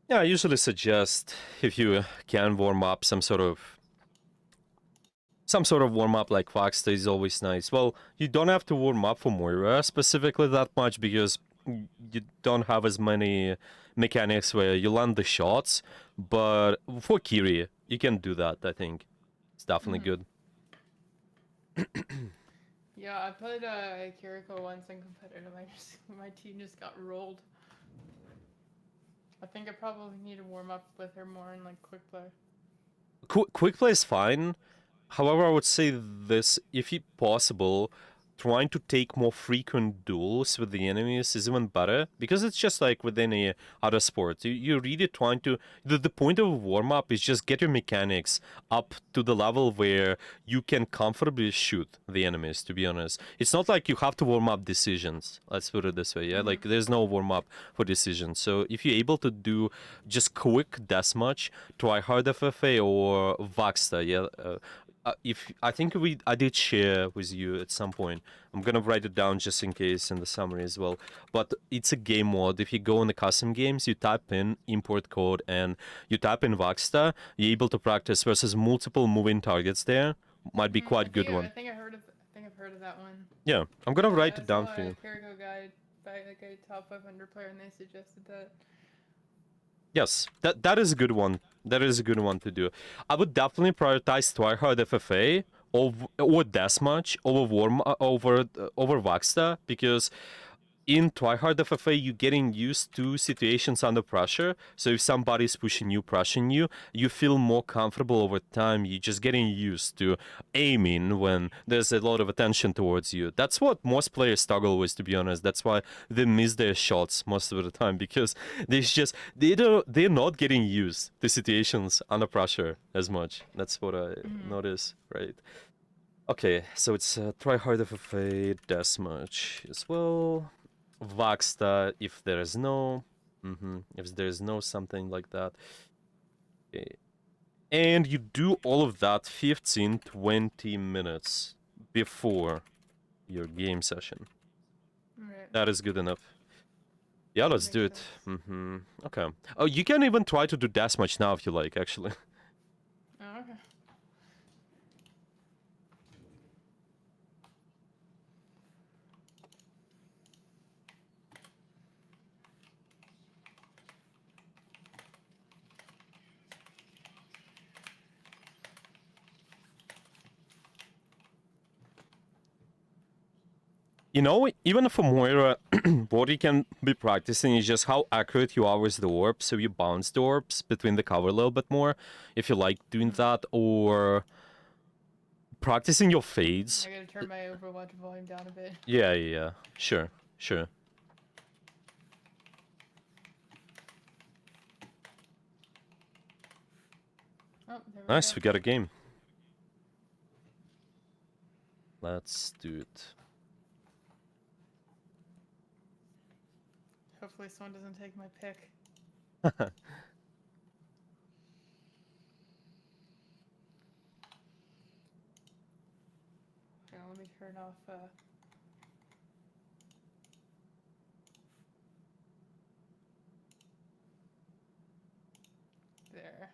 Yeah, I usually suggest if you can warm up some sort of warm up like Fox is always nice. Well, you don't have to warm up for Moira specifically that much because you don't have as many mechanics where you land the shots. But for Kiri, you can do that. I think it's definitely good. Yeah, I played Kiriko once in competitive. My team just got rolled. I think I probably need to warm up with her more in like quick play. Quick play is fine. However, I would say this: if it's possible, trying to take more frequent duels with the enemies is even better because it's just like with any other sport. You're really trying to. The point of warm up is just get your mechanics up to the level where you can comfortably shoot the enemies. To be honest, it's not like you have to warm up decisions. Let's put it this way. Yeah, like there's no warm up for decisions. So if you're able to do just quick deathmatch, try hard FFA or Vaxta, yeah. If I think I did share with you at some point. I'm gonna write it down just in case in the summary as well. But it's a game mode. If you go in the custom games, you type in import code and you type in Vaxta, you're able to practice versus multiple moving targets there. Might be quite good one. I think I've heard of that one. Yeah, I'm gonna write it down for I you. saw a Kiriko guide by like a top 500 player, and they suggested that. Yes, that is a good one. That is a good one to do. I would definitely prioritize Tryhard FFA or Deathmatch over Vaxta, because in Tryhard FFA, you're getting used to situations under pressure. So if somebody's pushing you, pressuring you, you feel more comfortable over time. You're just getting used to aiming when there's a lot of attention towards you. That's what most players struggle with, to be honest. That's why they miss their shots most of the time, because they're not getting used to situations under pressure as much. That's what I notice, right? Okay, so it's Tryhard FFA, Deathmatch as well. Vaxta if there's no if there's no something like that. Okay. And you do all of that 15-20 minutes before your game session. Right. That is good enough. Yeah, let's do it. Okay. Oh, you can even try to do Deathmatch now if you like, actually. Oh, okay. You know, even for Moira, what you can be practicing is just how accurate you are with the orbs. So you bounce the orbs between the cover a little bit more, if you like doing that, or practicing your fades. I gotta turn my Overwatch volume down a bit. Yeah. Sure. Oh, there we Nice, go. we got a game. Let's do it. Hopefully someone doesn't take my pick. Hang on, let me turn off, there.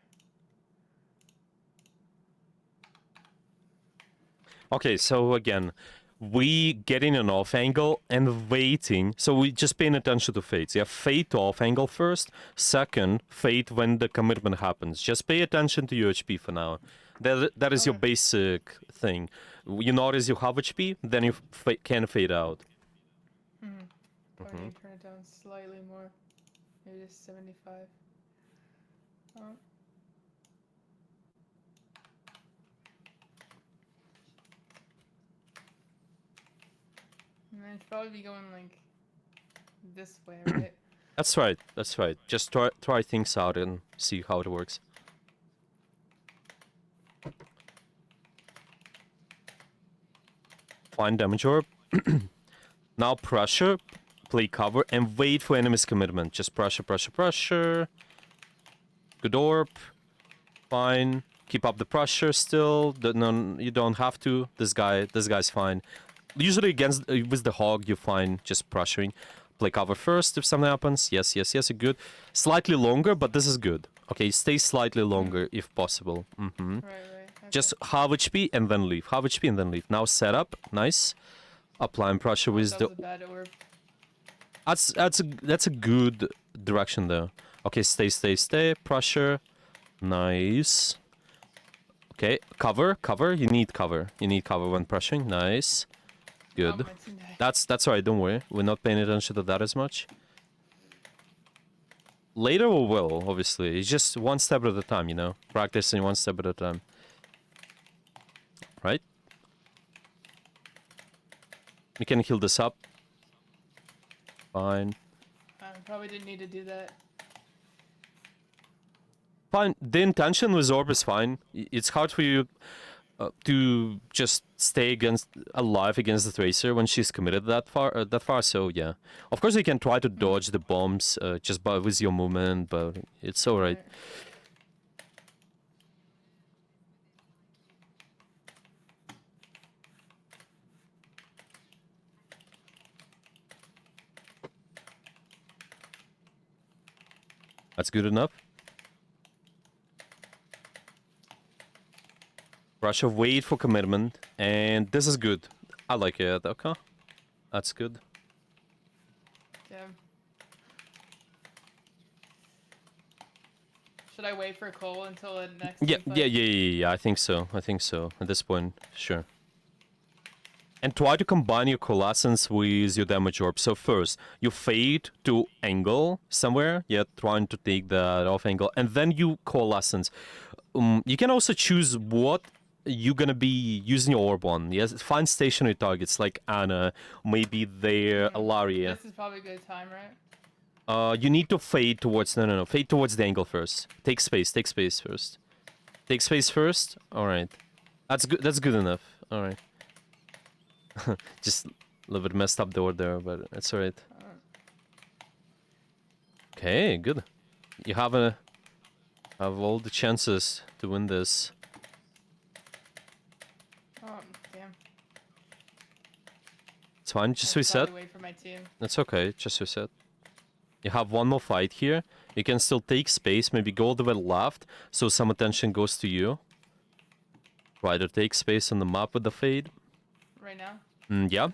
Okay, so again, we getting an off angle and waiting. So we just paying attention to fades. Yeah, fade to off angle first. Second, fade when the commitment happens. Just pay attention to your HP for now. That is your Okay. basic thing. You notice you have HP, then you can fade out. Probably need to turn it down slightly more. Maybe just 75. Oh. And then should probably be going like this way, right? That's right. That's right. Just try things out and see how it works. Find damage orb. Now pressure, play cover, and wait for enemy's commitment. Just pressure. Good orb. Fine. Keep up the pressure still. No, you don't have to. This guy's fine. Usually against with the hog, you're fine. Just pressuring. Play cover first if something happens. Yes, good. Slightly longer, but this is good. Okay, stay slightly longer if possible. Right. Okay. Just half HP and then leave. Half HP and then leave. Now set up. Nice. Applying pressure Oh, with that the... was a bad orb. That's a good direction though. Okay, stay. Pressure. Nice. Okay, cover. You need cover. You need cover when pressuring. Nice. Oh, Good. my team died. That's alright, don't worry. We're not paying attention to that as much. Later we will, obviously. It's just one step at a time, you know? Practicing one step at a time. Right? We can heal this up. Fine. Probably didn't need to do that. Fine. The intention with Orb is fine. It's hard for you to just stay alive against the Tracer when she's committed that far. So yeah, of course you can try to dodge the bombs just with your movement, but it's all right. That's good enough. Russia, wait for commitment, and this is good. I like it. Okay, that's good. Yeah. Should I wait for Cole until the next Yeah, team fight? yeah. I think so. I think so. At this point, sure. And try to combine your coalescence with your damage orb. So first, you fade to angle somewhere. Yeah, trying to take that off angle, and then you coalescence. You can also choose what you're gonna be using your orb on. Yes, find stationary targets like Anna, maybe there, Alaria. This is probably a good time, right? You need to fade towards no. Fade towards the angle first. Take space first. Take space first. All right, that's good. That's good enough. All right. Just a little bit messed up the order, but it's all right. Okay, good. You have all the chances to win this. Oh, damn. It's fine. Just I should reset. probably wait for my team. That's okay. Just reset. You have one more fight here. You can still take space. Maybe go all the way left, so some attention goes to you. Try to take space on the map with the fade. Right now? Yeah.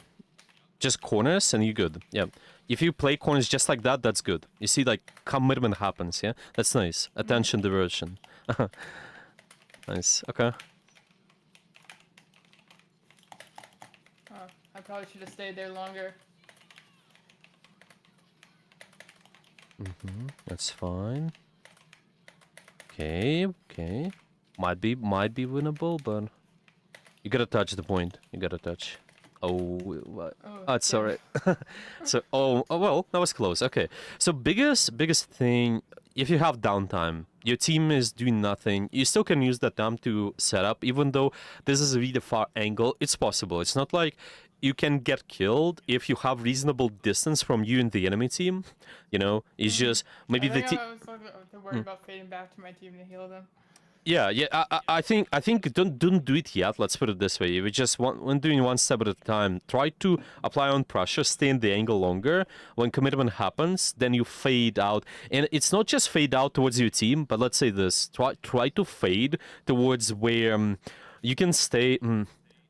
Just corners and you're good. Yeah. If you play corners just like that, that's good. You see, like, commitment happens, yeah? That's nice. Attention diversion. Nice. Okay. Oh, I probably should have stayed there longer. That's fine. Okay. Might be winnable, but you gotta touch the point. You gotta touch. Oh, what? Oh, it's damn. alright. So, well, that was close. Okay. So biggest thing, if you have downtime, your team is doing nothing, you still can use that time to set up, even though this is a really far angle. It's possible. It's not like you can get killed if you have reasonable distance from you and the enemy team. You know, it's just maybe I the think team. I was worried about fading back to my team to heal them. Yeah. I think don't do it yet. Let's put it this way: if you just when doing one step at a time, try to apply on pressure, stay in the angle longer. When commitment happens, then you fade out, and it's not just fade out towards your team, but let's say this: try to fade towards where you can stay.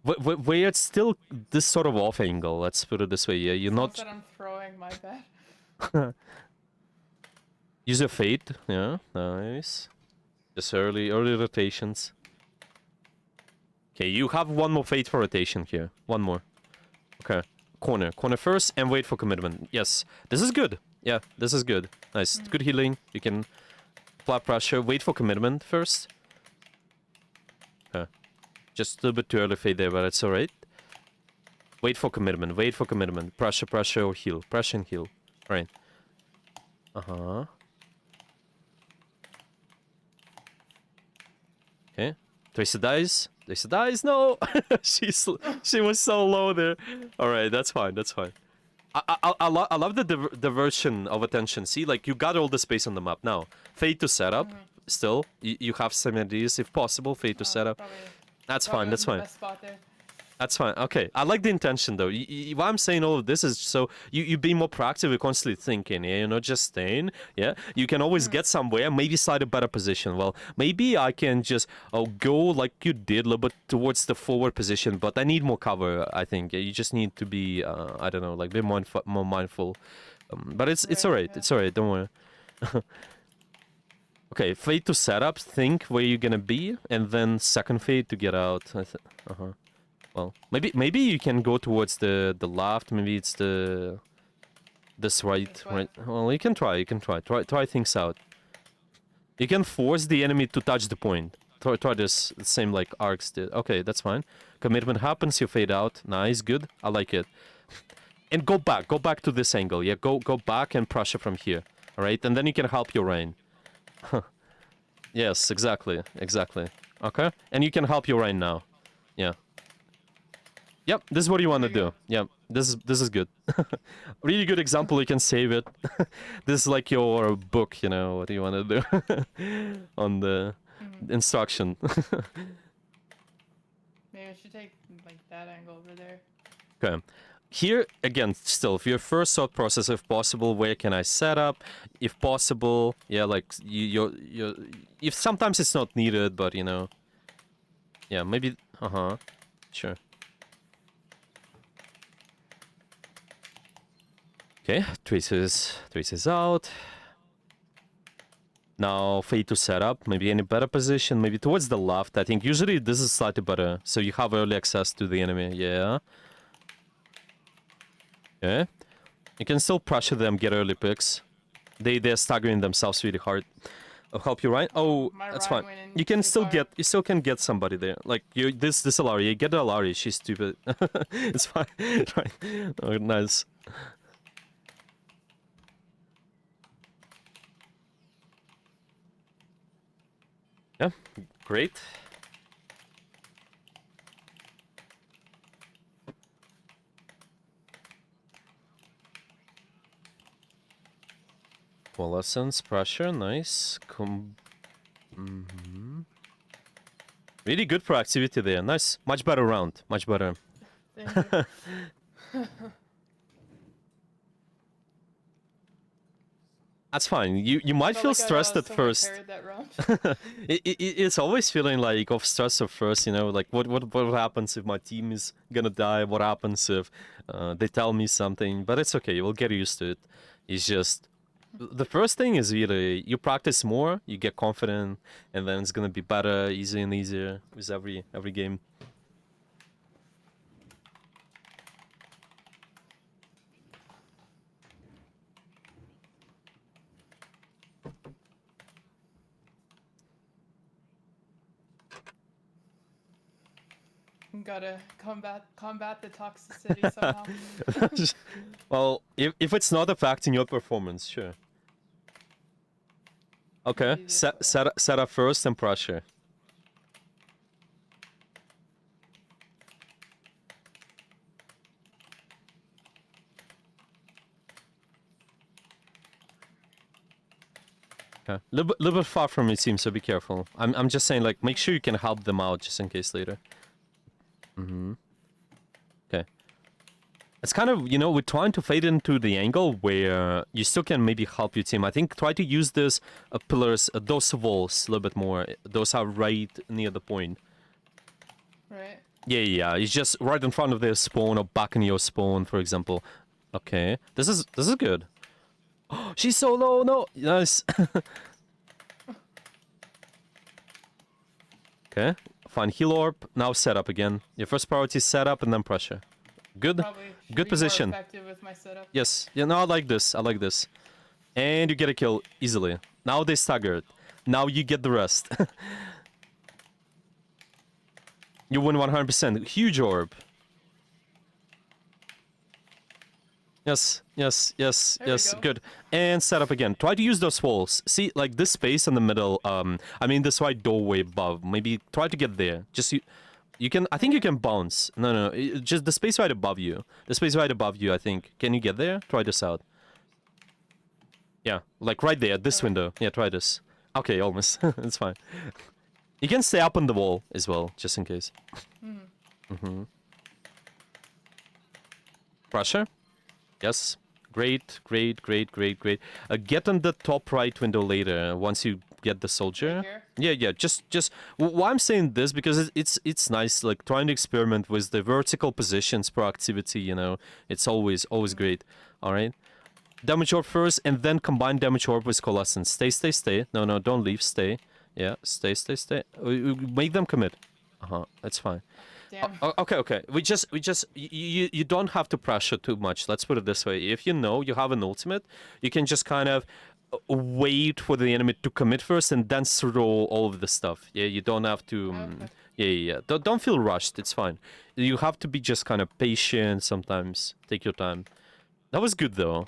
Where it's still this sort of off angle. Let's put it this way: yeah, you're Someone not said I'm throwing my bed. use a fade. Yeah, nice. Just early rotations. Okay, you have one more fade for rotation here. One more. Okay. Corner first and wait for commitment. Yes. This is good. Yeah, this is good. Nice. Good healing. You can apply pressure. Wait for commitment first. Okay. Just a little bit too early fade there, but it's alright. Wait for commitment. Pressure or heal. Pressure and heal. Alright. Uh-huh. Okay. Tracer dies. No! She was so low there. Alright, that's fine. I love the diversion of attention. See, like, you got all the space on the map. Now, fade to setup. Still, you have some ideas. If possible, fade to setup. That's fine. The best spot there. That's fine. Okay, I like the intention though. Why I'm saying all of this is so you be more proactive. You're constantly thinking. Yeah, you're not just staying. Yeah, you can always get somewhere. Maybe slide a better position. Well, maybe I can just go like you did a little bit towards the forward position, but I need more cover. I think you just need to be I don't know, like be more mindful. But it's alright. Yeah. It's alright. Don't worry. Okay, fade to setup. Think where you're gonna be, and then second fade to get out. Well, maybe you can go towards the left. Maybe it's this right. Well, you can try. Try things out. You can force the enemy to touch the point. Try this same like arcs did. Okay, that's fine. Commitment happens. You fade out. Nice, good. I like it. And go back to this angle. Yeah, go back and pressure from here. All right, and then you can help your rain. Yes, exactly. Okay, and you can help your rain now. Yeah. Yep, this is what you want to do. Yep, this is good. Really good example. You can save it. This is like your book. You know what you want to do on the instruction. Maybe I should take like that angle over there. Okay. Here again, still, for your first thought process, if possible, where can I set up? If possible, yeah, like you if sometimes it's not needed, but you know, yeah, maybe. Sure. Okay, traces out. Now fade to setup. Maybe any better position. Maybe towards the left. I think usually this is slightly better. So you have early access to the enemy. Yeah. Okay. You can still pressure them, get early picks. They're staggering themselves really hard. I'll help you, right? Oh, My that's Ryan fine. went in You can too still far. get, you still can get somebody there. Like you, this Alaria, get the Alaria. She's stupid. It's fine. Right. Oh, nice. Yeah, great. Coalescence, pressure, nice. Really good proactivity there. Nice. Much better round. Much better. Thank you. That's fine. You might Felt feel like I stressed at someone first. carried that round. It's always feeling like of stress at first, you know, like what happens if my team is gonna die? What happens if they tell me something? But it's okay. We'll get used to it. It's just the first thing is really you practice more, you get confident, and then it's gonna be better, easier and easier with every game. Gotta combat the toxicity somehow. Well, if it's not affecting your performance, sure. Okay, Maybe this way. set up first and pressure. Okay, little bit far from your team, so be careful. I'm just saying, like, make sure you can help them out just in case later. Okay. It's kind of, you know, we're trying to fade into the angle where you still can maybe help your team. I think try to use this pillars, those walls a little bit more. Those are right near the point. Right. Yeah. It's just right in front of their spawn or back in your spawn, for example. Okay. This is good. She's so low. No. Nice. Okay. Fine. Heal orb. Now set up again. Your first priority is set up and then pressure. Good. Probably should Good be position. more effective with my setup. Yes. Yeah, no, I like this. I like this. And you get a kill easily. Now they staggered. Now you get the rest. You win 100%. Huge orb. Yes. There we go. Good. And set up again. Try to use those walls. See, like this space in the middle. I mean, this right doorway above. Maybe try to get there. Just you can. I think you can bounce. No. Just the space right above you. The space right above you. I think. Can you get there? Try this out. Yeah, like right there. This window. Yeah, try this. Okay, almost. It's fine. You can stay up on the wall as well, just in case. Pressure? Yes. Great. Get on the top right window later, once you get the soldier. Right here? Yeah. Just. Why I'm saying this, because it's nice, like, trying to experiment with the vertical positions per activity, you know. It's always great. Alright? Damage orb first, and then combine damage orb with coalescence. Stay. No, don't leave. Stay. Yeah, stay. Make them commit. That's fine. Damn. Okay. We just you don't have to pressure too much. Let's put it this way. If you know you have an ultimate, you can just kind of wait for the enemy to commit first and then throw all of the stuff. Yeah, you don't have to. Okay. Yeah. Don't feel rushed. It's fine. You have to be just kind of patient sometimes. Take your time. That was good though.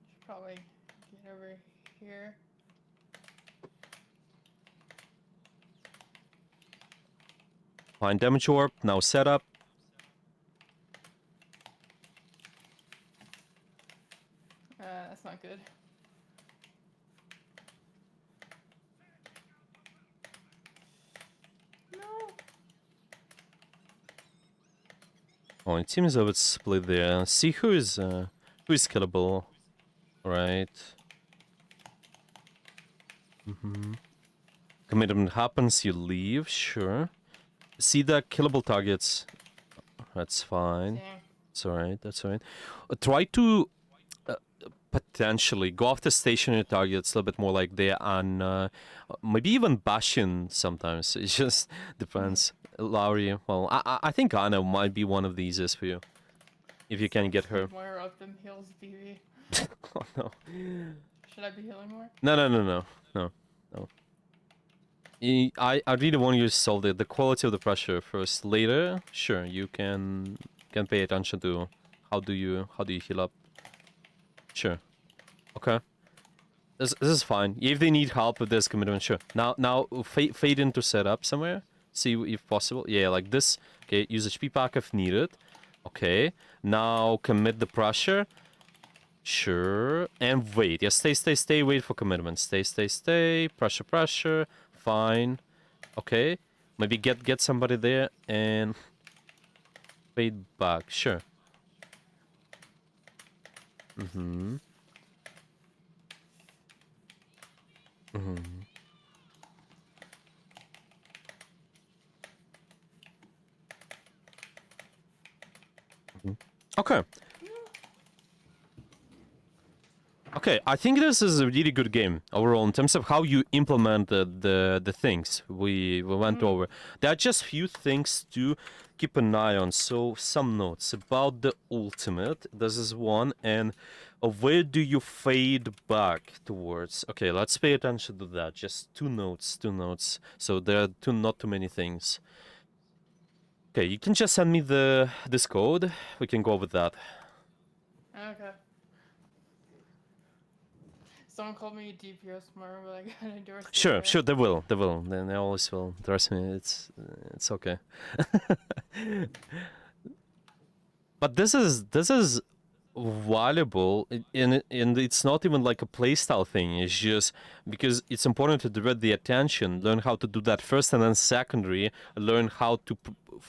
Should probably get over here. Fine, damage orb. Now set up. That's not good. No. Oh, it seems a bit split there. See who is killable. Right. Commitment happens, you leave, sure. See the killable targets. That's fine. Dang. It's alright. That's alright. Try to potentially go after stationary targets a little bit more like they on maybe even Bastion sometimes. It just depends. Lowry, well, I think Anna might be one of the easiest for you if you can get her. Moira up them heals, BB. Oh no. Should I be healing more? No. I really want you to solve the quality of the pressure first. Later, sure, you can pay attention to how do you heal up. Sure. Okay. This is fine. If they need help with this commitment, sure. Now fade into setup somewhere. See if possible. Yeah, like this. Okay, use HP pack if needed. Okay. Now commit the pressure. Sure. And wait. Yeah, stay. Wait for commitment. Stay. Pressure. Fine. Okay. Maybe get somebody there and fade back. Sure. Mm-hmm. Mm-hmm. Okay. Okay, I think this is a really good game overall in terms of how you implemented the things we went over. There are just few things to keep an eye on. So some notes about the ultimate. This is one, and where do you fade back towards? Okay, let's pay attention to that. Just two notes. So there are not too many things. Okay, you can just send me this code. We can go with that. Okay. Someone called me DPS Moira, but I gotta endorse it. Sure, they will. They always will. Trust me, it's okay. But this is valuable, and it's not even like a playstyle thing. It's just because it's important to divert the attention, learn how to do that first, and then secondary, learn how to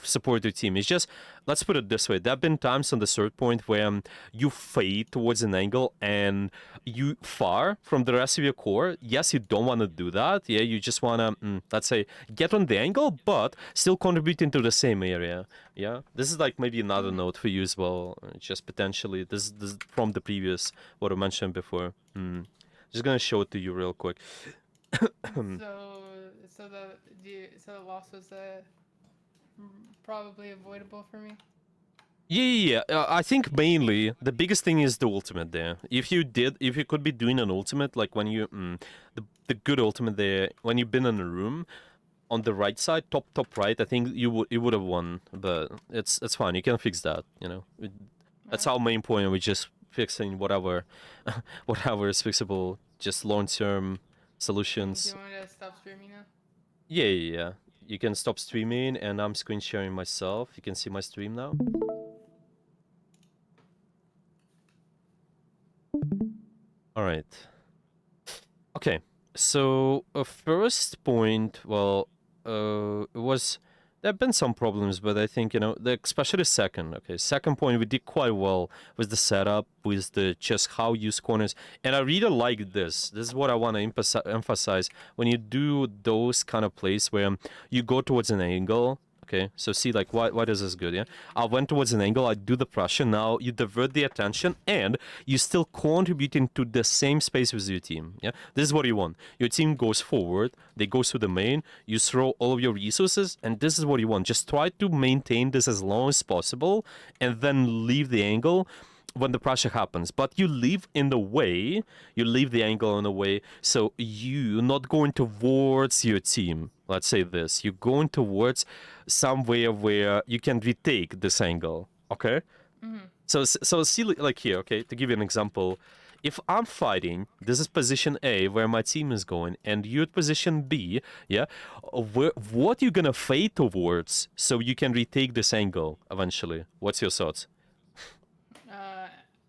support your team. It's just, let's put it this way: there have been times on the third point where you fade towards an angle and you far from the rest of your core. Yes, you don't want to do that. Yeah, you just want to, let's say, get on the angle, but still contributing to the same area. Yeah, this is like maybe another note for you as well. Just potentially, this from the previous what I mentioned before. Just gonna show it to you real quick. So the loss was probably avoidable for me. Yeah. I think mainly the biggest thing is the ultimate there. If you could be doing an ultimate, like when you, the good ultimate there, when you've been in a room, on the right side, top right, I think you would have won, but it's fine. You can fix that. That's our main point. We're just fixing whatever, whatever is fixable. Just long-term Do solutions. you want me to stop streaming now? Yeah. You can stop streaming, and I'm screen sharing myself. You can see my stream now. All right. Okay. So first point, well, it was there have been some problems, but I think especially second. Okay, second point we did quite well with the setup, with the just how you use corners, and I really like this. This is what I want to emphasize when you do those kind of plays where you go towards an angle. Okay, so see, like, why is this good? Yeah, I went towards an angle, I do the pressure, now you divert the attention, and you still contributing to the same space with your team. Yeah, this is what you want. Your team goes forward, they go to the main, you throw all of your resources, and this is what you want. Just try to maintain this as long as possible, and then leave the angle when the pressure happens. But you leave in the way, you leave the angle in the way, so you're not going towards your team. Let's say this, you're going towards somewhere where you can retake this angle. Okay. So see, like here, okay, to give you an example, if I'm fighting, this is position A where my team is going, and you're at position B, yeah, what you gonna fade towards so you can retake this angle eventually? What's your thoughts?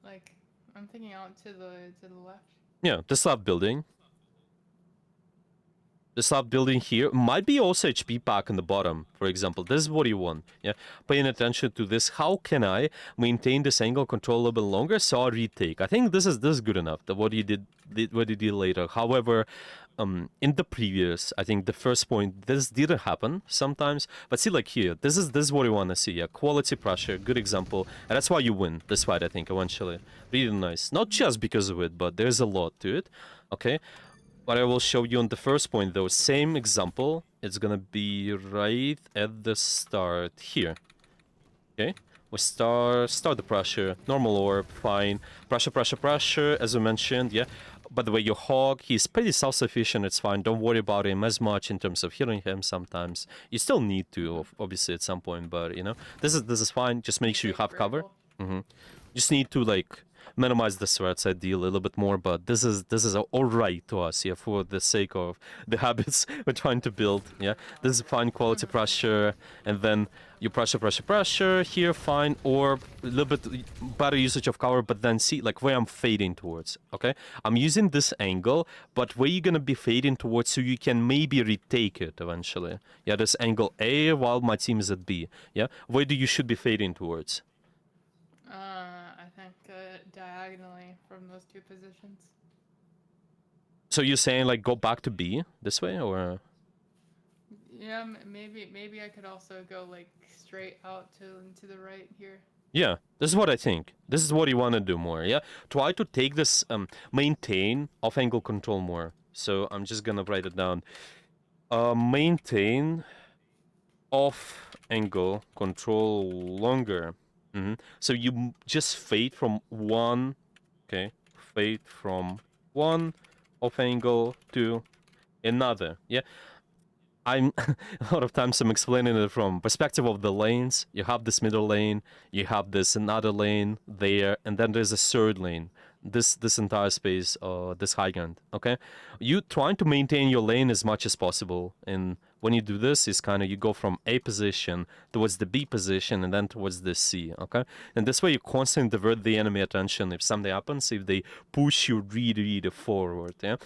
Like I'm thinking out to the left. Yeah, this left building. start building here. Might be also HP pack in the bottom, for example. This is what you want. Yeah, paying attention to this. How can I maintain this angle control a little bit longer? So I retake. I think this is good enough. What you did what you did later. However, in the previous, I think the first point, this didn't happen sometimes. But see, like here, this is what you want to see. Yeah, quality pressure, good example, and that's why you win this fight. I think eventually, really nice. Not just because of it, but there's a lot to it. Okay. What I will show you on the first point, though, same example. It's gonna be right at the start here. Okay, we start the pressure, normal orb, fine. Pressure, pressure, pressure, as I mentioned, yeah. By the way, your hog, he's pretty self-sufficient, it's fine. Don't worry about him as much in terms of healing him sometimes. You still need to, obviously, at some point, but, you know, this is fine. Just make sure you have cover. Just need to, like, minimize the threats ideally a little bit more, but this is all right to us, yeah, for the sake of the habits we're trying to build, yeah. This is fine quality pressure, and then you pressure, pressure, pressure here, fine, or a little bit better usage of cover, but then see, like, where I'm fading towards, okay? I'm using this angle, but where you're gonna be fading towards so you can maybe retake it eventually. Yeah, this angle A while my team is at B, yeah? Where do you should be fading towards? I think diagonally from those two positions. So you're saying, like, go back to B this way, or? Yeah, maybe I could also go like straight out to the right here. Yeah, this is what I think. This is what you want to do more, yeah? Try to take this, maintain off-angle control more. So I'm just gonna write it down. Maintain off-angle control longer. So you just fade from one, okay? Fade from one off-angle to another, yeah? I'm a lot of times I'm explaining it from perspective of the lanes. You have this middle lane, you have this another lane there, and then there's a third lane. This entire space, this high ground. Okay, you trying to maintain your lane as much as possible, and when you do this, is kind of you go from A position towards the B position, and then towards the C. Okay, and this way you constantly divert the enemy attention if something happens, if they push you really forward. Yeah.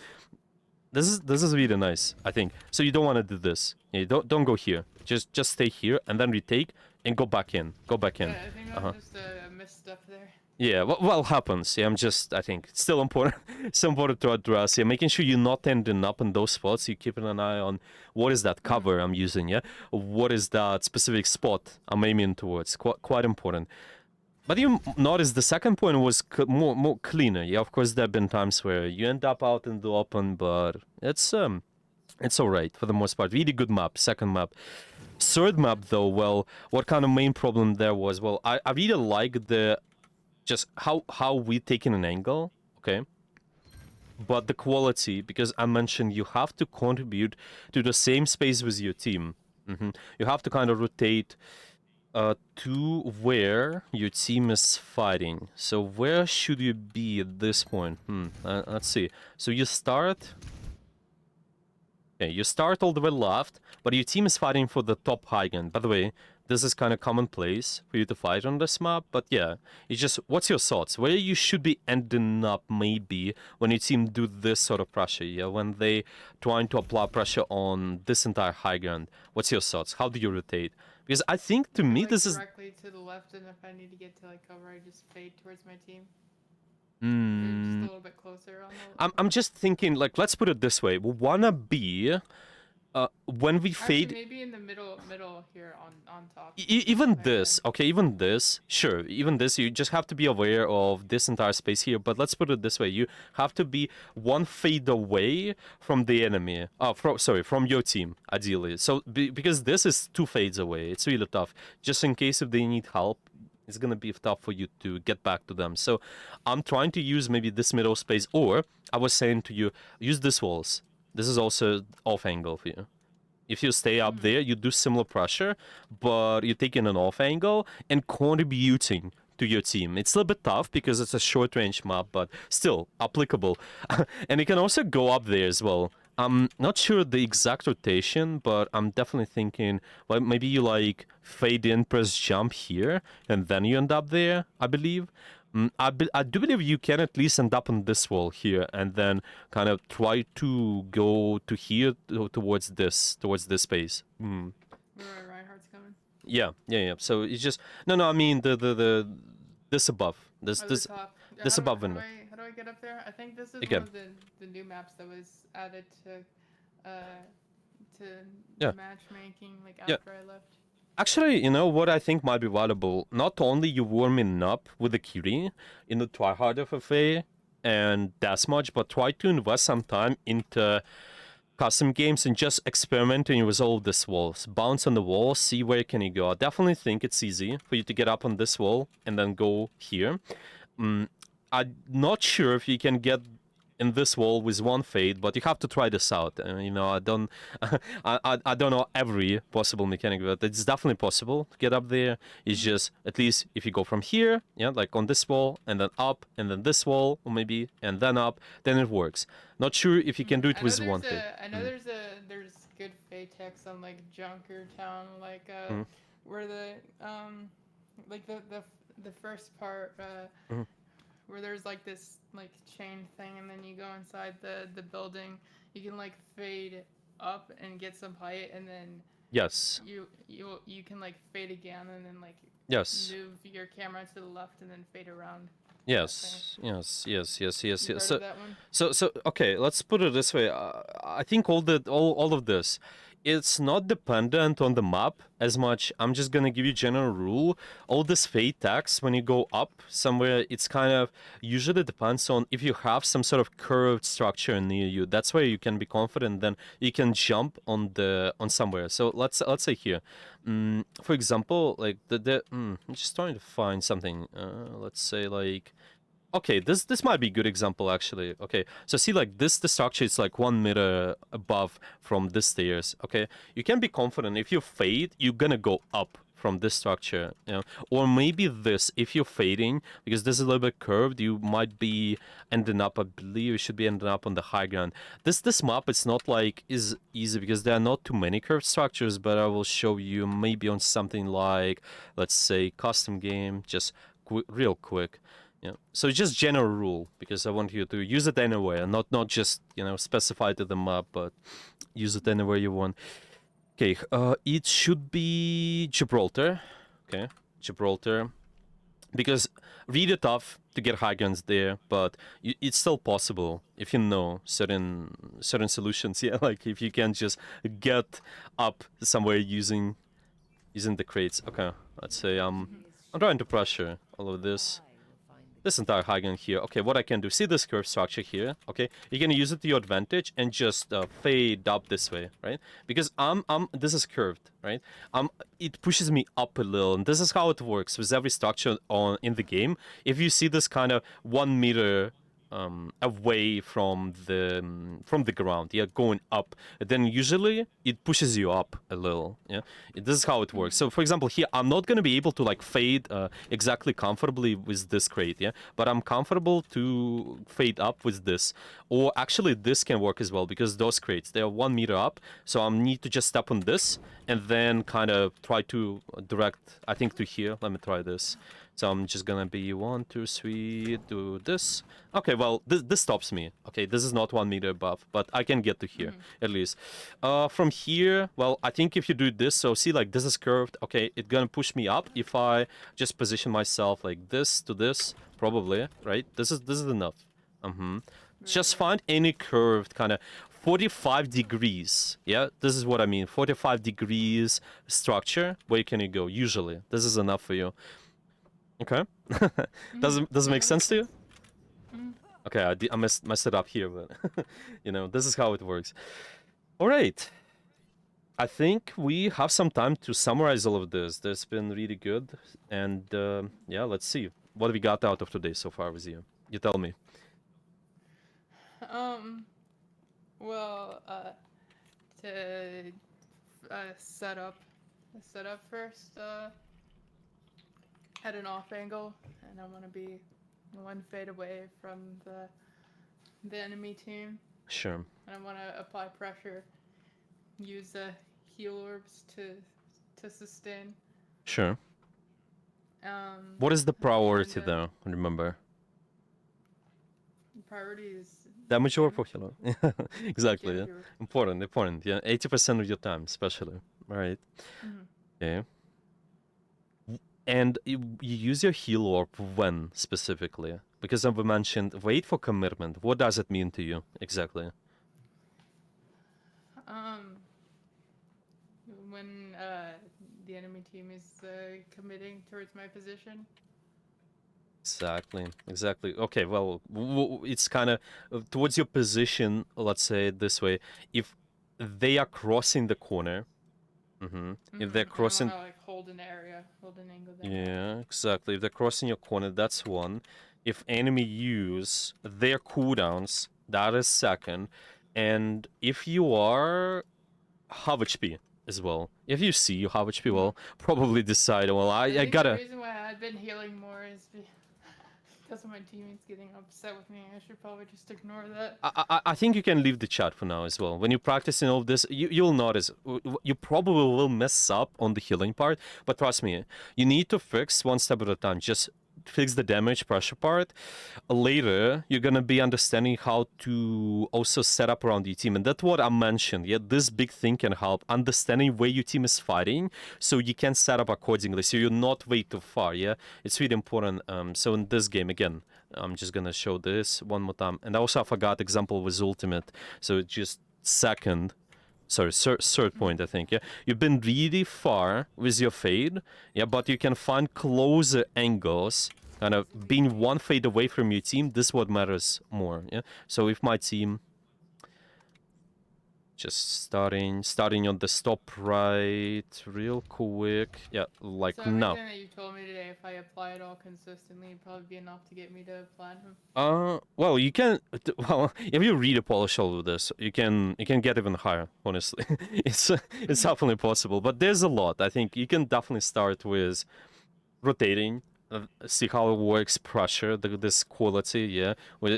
This is really nice, I think. So you don't want to do this. Yeah, don't go here. Just stay here and then retake and go back in. Go back in. Yeah, I think that was just a misstep there. Yeah, well happens. Yeah, I think it's still important. It's important to address. Yeah, making sure you're not ending up in those spots. You're keeping an eye on what is that cover I'm using. Yeah, what is that specific spot I'm aiming towards. Quite important. But you notice the second point was more cleaner. Yeah, of course there have been times where you end up out in the open, but it's all right for the most part. Really good map. Second map. Third map though, well, what kind of main problem there was? Well, I really like the just how we taking an angle, okay? But the quality, because I mentioned you have to contribute to the same space with your team. You have to kind of rotate to where your team is fighting. So where should you be at this point? Let's see. So you start... Okay, you start all the way left, but your team is fighting for the top high ground. By the way, this is kind of commonplace for you to fight on this map, but yeah, it's just, what's your thoughts? Where you should be ending up, maybe, when your team do this sort of pressure, yeah? When they trying to apply pressure on this entire high ground. What's your thoughts? How do you rotate? Because I think, to me, Like this is... directly to the left, and if I need to get to like cover, I just fade towards my team. Mm, Just a little bit closer on the... I'm just thinking, like, let's put it this way. We wanna be... when we fade... Actually, maybe in the middle here on top. Even this, okay, even this, sure, even this, you just have to be aware of this entire space here, but let's put it this way, you have to be one fade away from the enemy, from your team, ideally, so, because this is two fades away, it's really tough, just in case if they need help, it's gonna be tough for you to get back to them, so I'm trying to use maybe this middle space, or, I was saying to you, use this walls, this is also off angle for you. If you stay up there, you do similar pressure, but you're taking an off angle and contributing to your team. It's a little bit tough because it's a short range map, but still applicable. And you can also go up there as well. I'm not sure the exact rotation, but I'm definitely thinking, well, maybe you like fade in, press jump here, and then you end up there, I believe. I do believe you can at least end up on this wall here, and then kind of try to go to here towards this space. Where Reinhardt's coming. Yeah. So it's just no. I mean the this above Oh, the top. Yeah, this above window. how do I get up there? I think this is one Again, of the new maps that was added to yeah, matchmaking like yeah. after I left. Actually, you know what I think might be valuable? Not only you warming up with the Curie in the tryhard FFA and that much, but try to invest some time into custom games and just experimenting with all these walls. Bounce on the wall, see where can you go. I definitely think it's easy for you to get up on this wall and then go here. I'm not sure if you can get in this wall with one fade, but you have to try this out. You know, I don't, I don't know every possible mechanic, but it's definitely possible to get up there. It's just at least if you go from here, yeah, like on this wall, and then up, and then this wall, or maybe, and then up, then it works. Not sure if you can do it with one fade. I know there's good fade text on like Junker Town, like Mm. where like the first part Mhm. where there's like this like chain thing, and then you go inside the building. You can like fade up and get some height, and then Yes. you can like fade again, and then like Yes. move your camera to the left, and then fade around. Yes. Yes. You heard of that one? So okay, let's put it this way. I think all of this, it's not dependent on the map as much. I'm just gonna give you general rule. All this fade text when you go up somewhere, it's kind of usually depends on if you have some sort of curved structure near you. That's where you can be confident. Then you can jump on somewhere. So let's say here, for example, like I'm just trying to find something. Let's say like. Okay, this might be a good example actually. Okay, so see like this the structure is like 1 meter above from this stairs. Okay, you can be confident if you fade, you're gonna go up from this structure, you know, or maybe this if you're fading because this is a little bit curved, you might be ending up. I believe you should be ending up on the high ground. This map it's not like is easy because there are not too many curved structures, but I will show you maybe on something like let's say custom game, just real quick. Yeah. So just general rule because I want you to use it anywhere, not just specify to the map, but use it anywhere you want. Okay. It should be Gibraltar. Okay, Gibraltar. Because really tough to get high guns there, but it's still possible if you know certain solutions. Yeah, like if you can just get up somewhere using the crates. Okay, let's say I'm trying to pressure all of this entire high gun here. Okay, what I can do, see this curve structure here, okay? You're gonna use it to your advantage and just fade up this way, right? Because this is curved, right? It pushes me up a little, and this is how it works with every structure in the game. If you see this kind of 1 meter away from the ground, yeah, going up, then usually it pushes you up a little. Yeah, this is how it works. So for example here I'm not going to be able to like fade exactly comfortably with this crate, yeah, but I'm comfortable to fade up with this, or actually this can work as well because those crates they are 1 meter up, so I need to just step on this and then kind of try to direct, I think, to here. Let me try this. So I'm just gonna be 1, 2, 3, do this. Okay, well, this stops me. Okay, this is not 1 meter above, but I can get to here, at least. From here, well, I think if you do this, so see, like, this is curved. Okay, it's gonna push me up if I just position myself like this to this, probably, right? This is enough. Just find any curved kind of 45 degrees. Yeah, this is what I mean. 45 degrees structure. Where can you go? Usually, this is enough for you. Okay. Does it make sense to you? Okay, I messed it up here, but this is how it works. All right. I think we have some time to summarize all of this. This has been really good, and yeah, let's see what we got out of today so far with you. You tell me. Um. Well, to set up first. At an off angle, and I want to be one fade away from the enemy team. Sure. And I want to apply pressure. Use the heal orbs to sustain. Sure. What is the priority and, there? Remember, priority is damage orb or healer? Exactly. Yeah. damage orb. Important. Yeah, 80% of your time, especially. Right. Mhm. Okay. And you use your heal orb when specifically? Because we mentioned wait for commitment. What does it mean to you exactly? When the enemy team is committing towards my position. Exactly. Okay, well, it's kind of towards your position, let's say it this way. If they are crossing the corner, if they're And I want crossing, to like hold an area, hold an angle there. yeah, exactly. If they're crossing your corner, that's one. If enemy use their cooldowns, that is second. And if you are half HP as well, if you see you have HP, well, probably decide, well, I I think the gotta. reason why I had been healing more is because of my teammates getting upset with me. I should probably just ignore that. I think you can leave the chat for now as well. When you're practicing all of this, you'll notice you probably will mess up on the healing part, but trust me, you need to fix one step at a time. Just fix the damage pressure part. Later, you're gonna be understanding how to also set up around your team, and that's what I mentioned. Yeah, this big thing can help understanding where your team is fighting, so you can set up accordingly. So you're not way too far. Yeah, it's really important. So in this game again. I'm just gonna show this one more time. And also I forgot example with ultimate. So just second, sorry, third point I think. Yeah, you've been really far with your fade. Yeah, but you can find closer angles. Kind of being one fade away from your team. This is what matters more. Yeah. So if my team just starting on the stop right real quick. Yeah, like So now. everything that you told me today, if I apply it all consistently, it'd probably be enough to get me to platinum. Well, you can. Well, if you read a polish all of this, you can get even higher. Honestly, it's definitely possible. But there's a lot. I think you can definitely start with rotating, see how it works, pressure, this quality. Yeah,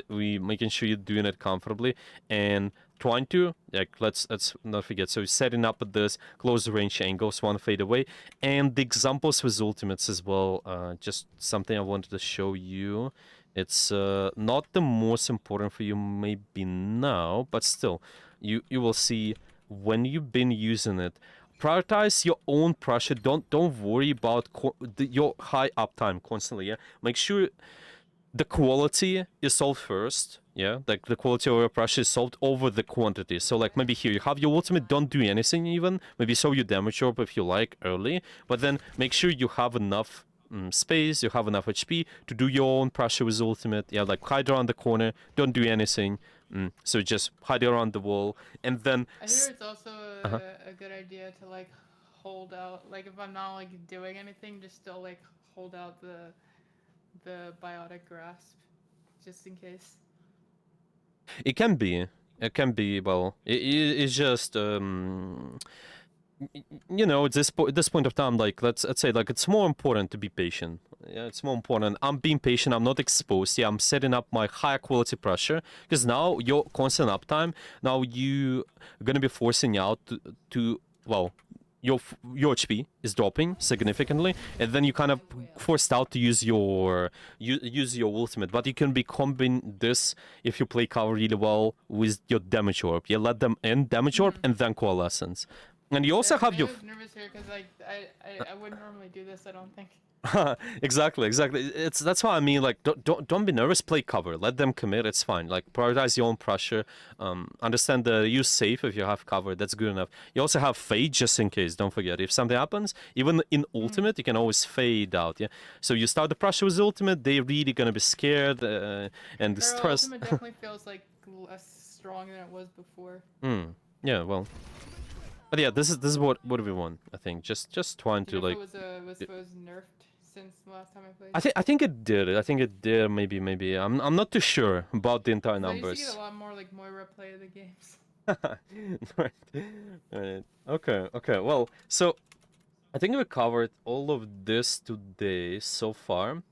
we making sure you're doing it comfortably and trying to like let's not forget. So setting up this close range angles, one fade away, and the examples with ultimates as well. Just something I wanted to show you. It's not the most important for you maybe now, but still, you will see when you've been using it. Prioritize your own pressure. Don't worry about your high uptime constantly. Yeah, make sure the quality is solved first. Yeah, like the quality of your pressure is solved over the quantity. So like maybe here you have your ultimate, don't do anything even. Maybe show your damage orb if you like early, but then make sure you have enough space, you have enough HP to do your own pressure with ultimate. Yeah, like hide around the corner, don't do anything. So just hide around the wall, and then. I hear it's also Uh-huh. a good idea to like hold out. Like if I'm not like doing anything, just still like hold out the biotic grasp, just in case. It can be. It can be. Well, it's just at this point of time, like let's say like it's more important to be patient. Yeah, it's more important. I'm being patient. I'm not exposed. Yeah, I'm setting up my higher quality pressure because now your constant uptime. Now you are gonna be forcing out to well. Your HP is dropping significantly, and then you kind of forced out to use your ultimate. But you can be combine this if you play cover really well with your damage orb. You let them in damage orb and then coalescence. And you also have I your was nervous here because like I wouldn't normally do this. I don't think. exactly. That's why I mean like don't be nervous. Play cover. Let them commit. It's fine. Like prioritize your own pressure. Understand that you're safe if you have cover. That's good enough. You also have fade just in case. Don't forget if something happens. Even in ultimate, you can always fade out. Yeah. So you start the pressure with ultimate. They're really gonna be scared and Her stressed. ultimate definitely feels like less strong than it was before. Yeah. Well. But yeah, this is what we want. I think just trying Do you to know if like. it was nerfed since the last time I played? I think it did. I think it did. Maybe. I'm not too sure about the entire 'Cause I used to get a numbers. lot more like Moira play of the games. Right. Right. Okay. Well, so I think we covered all of this today so far.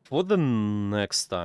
For the next time.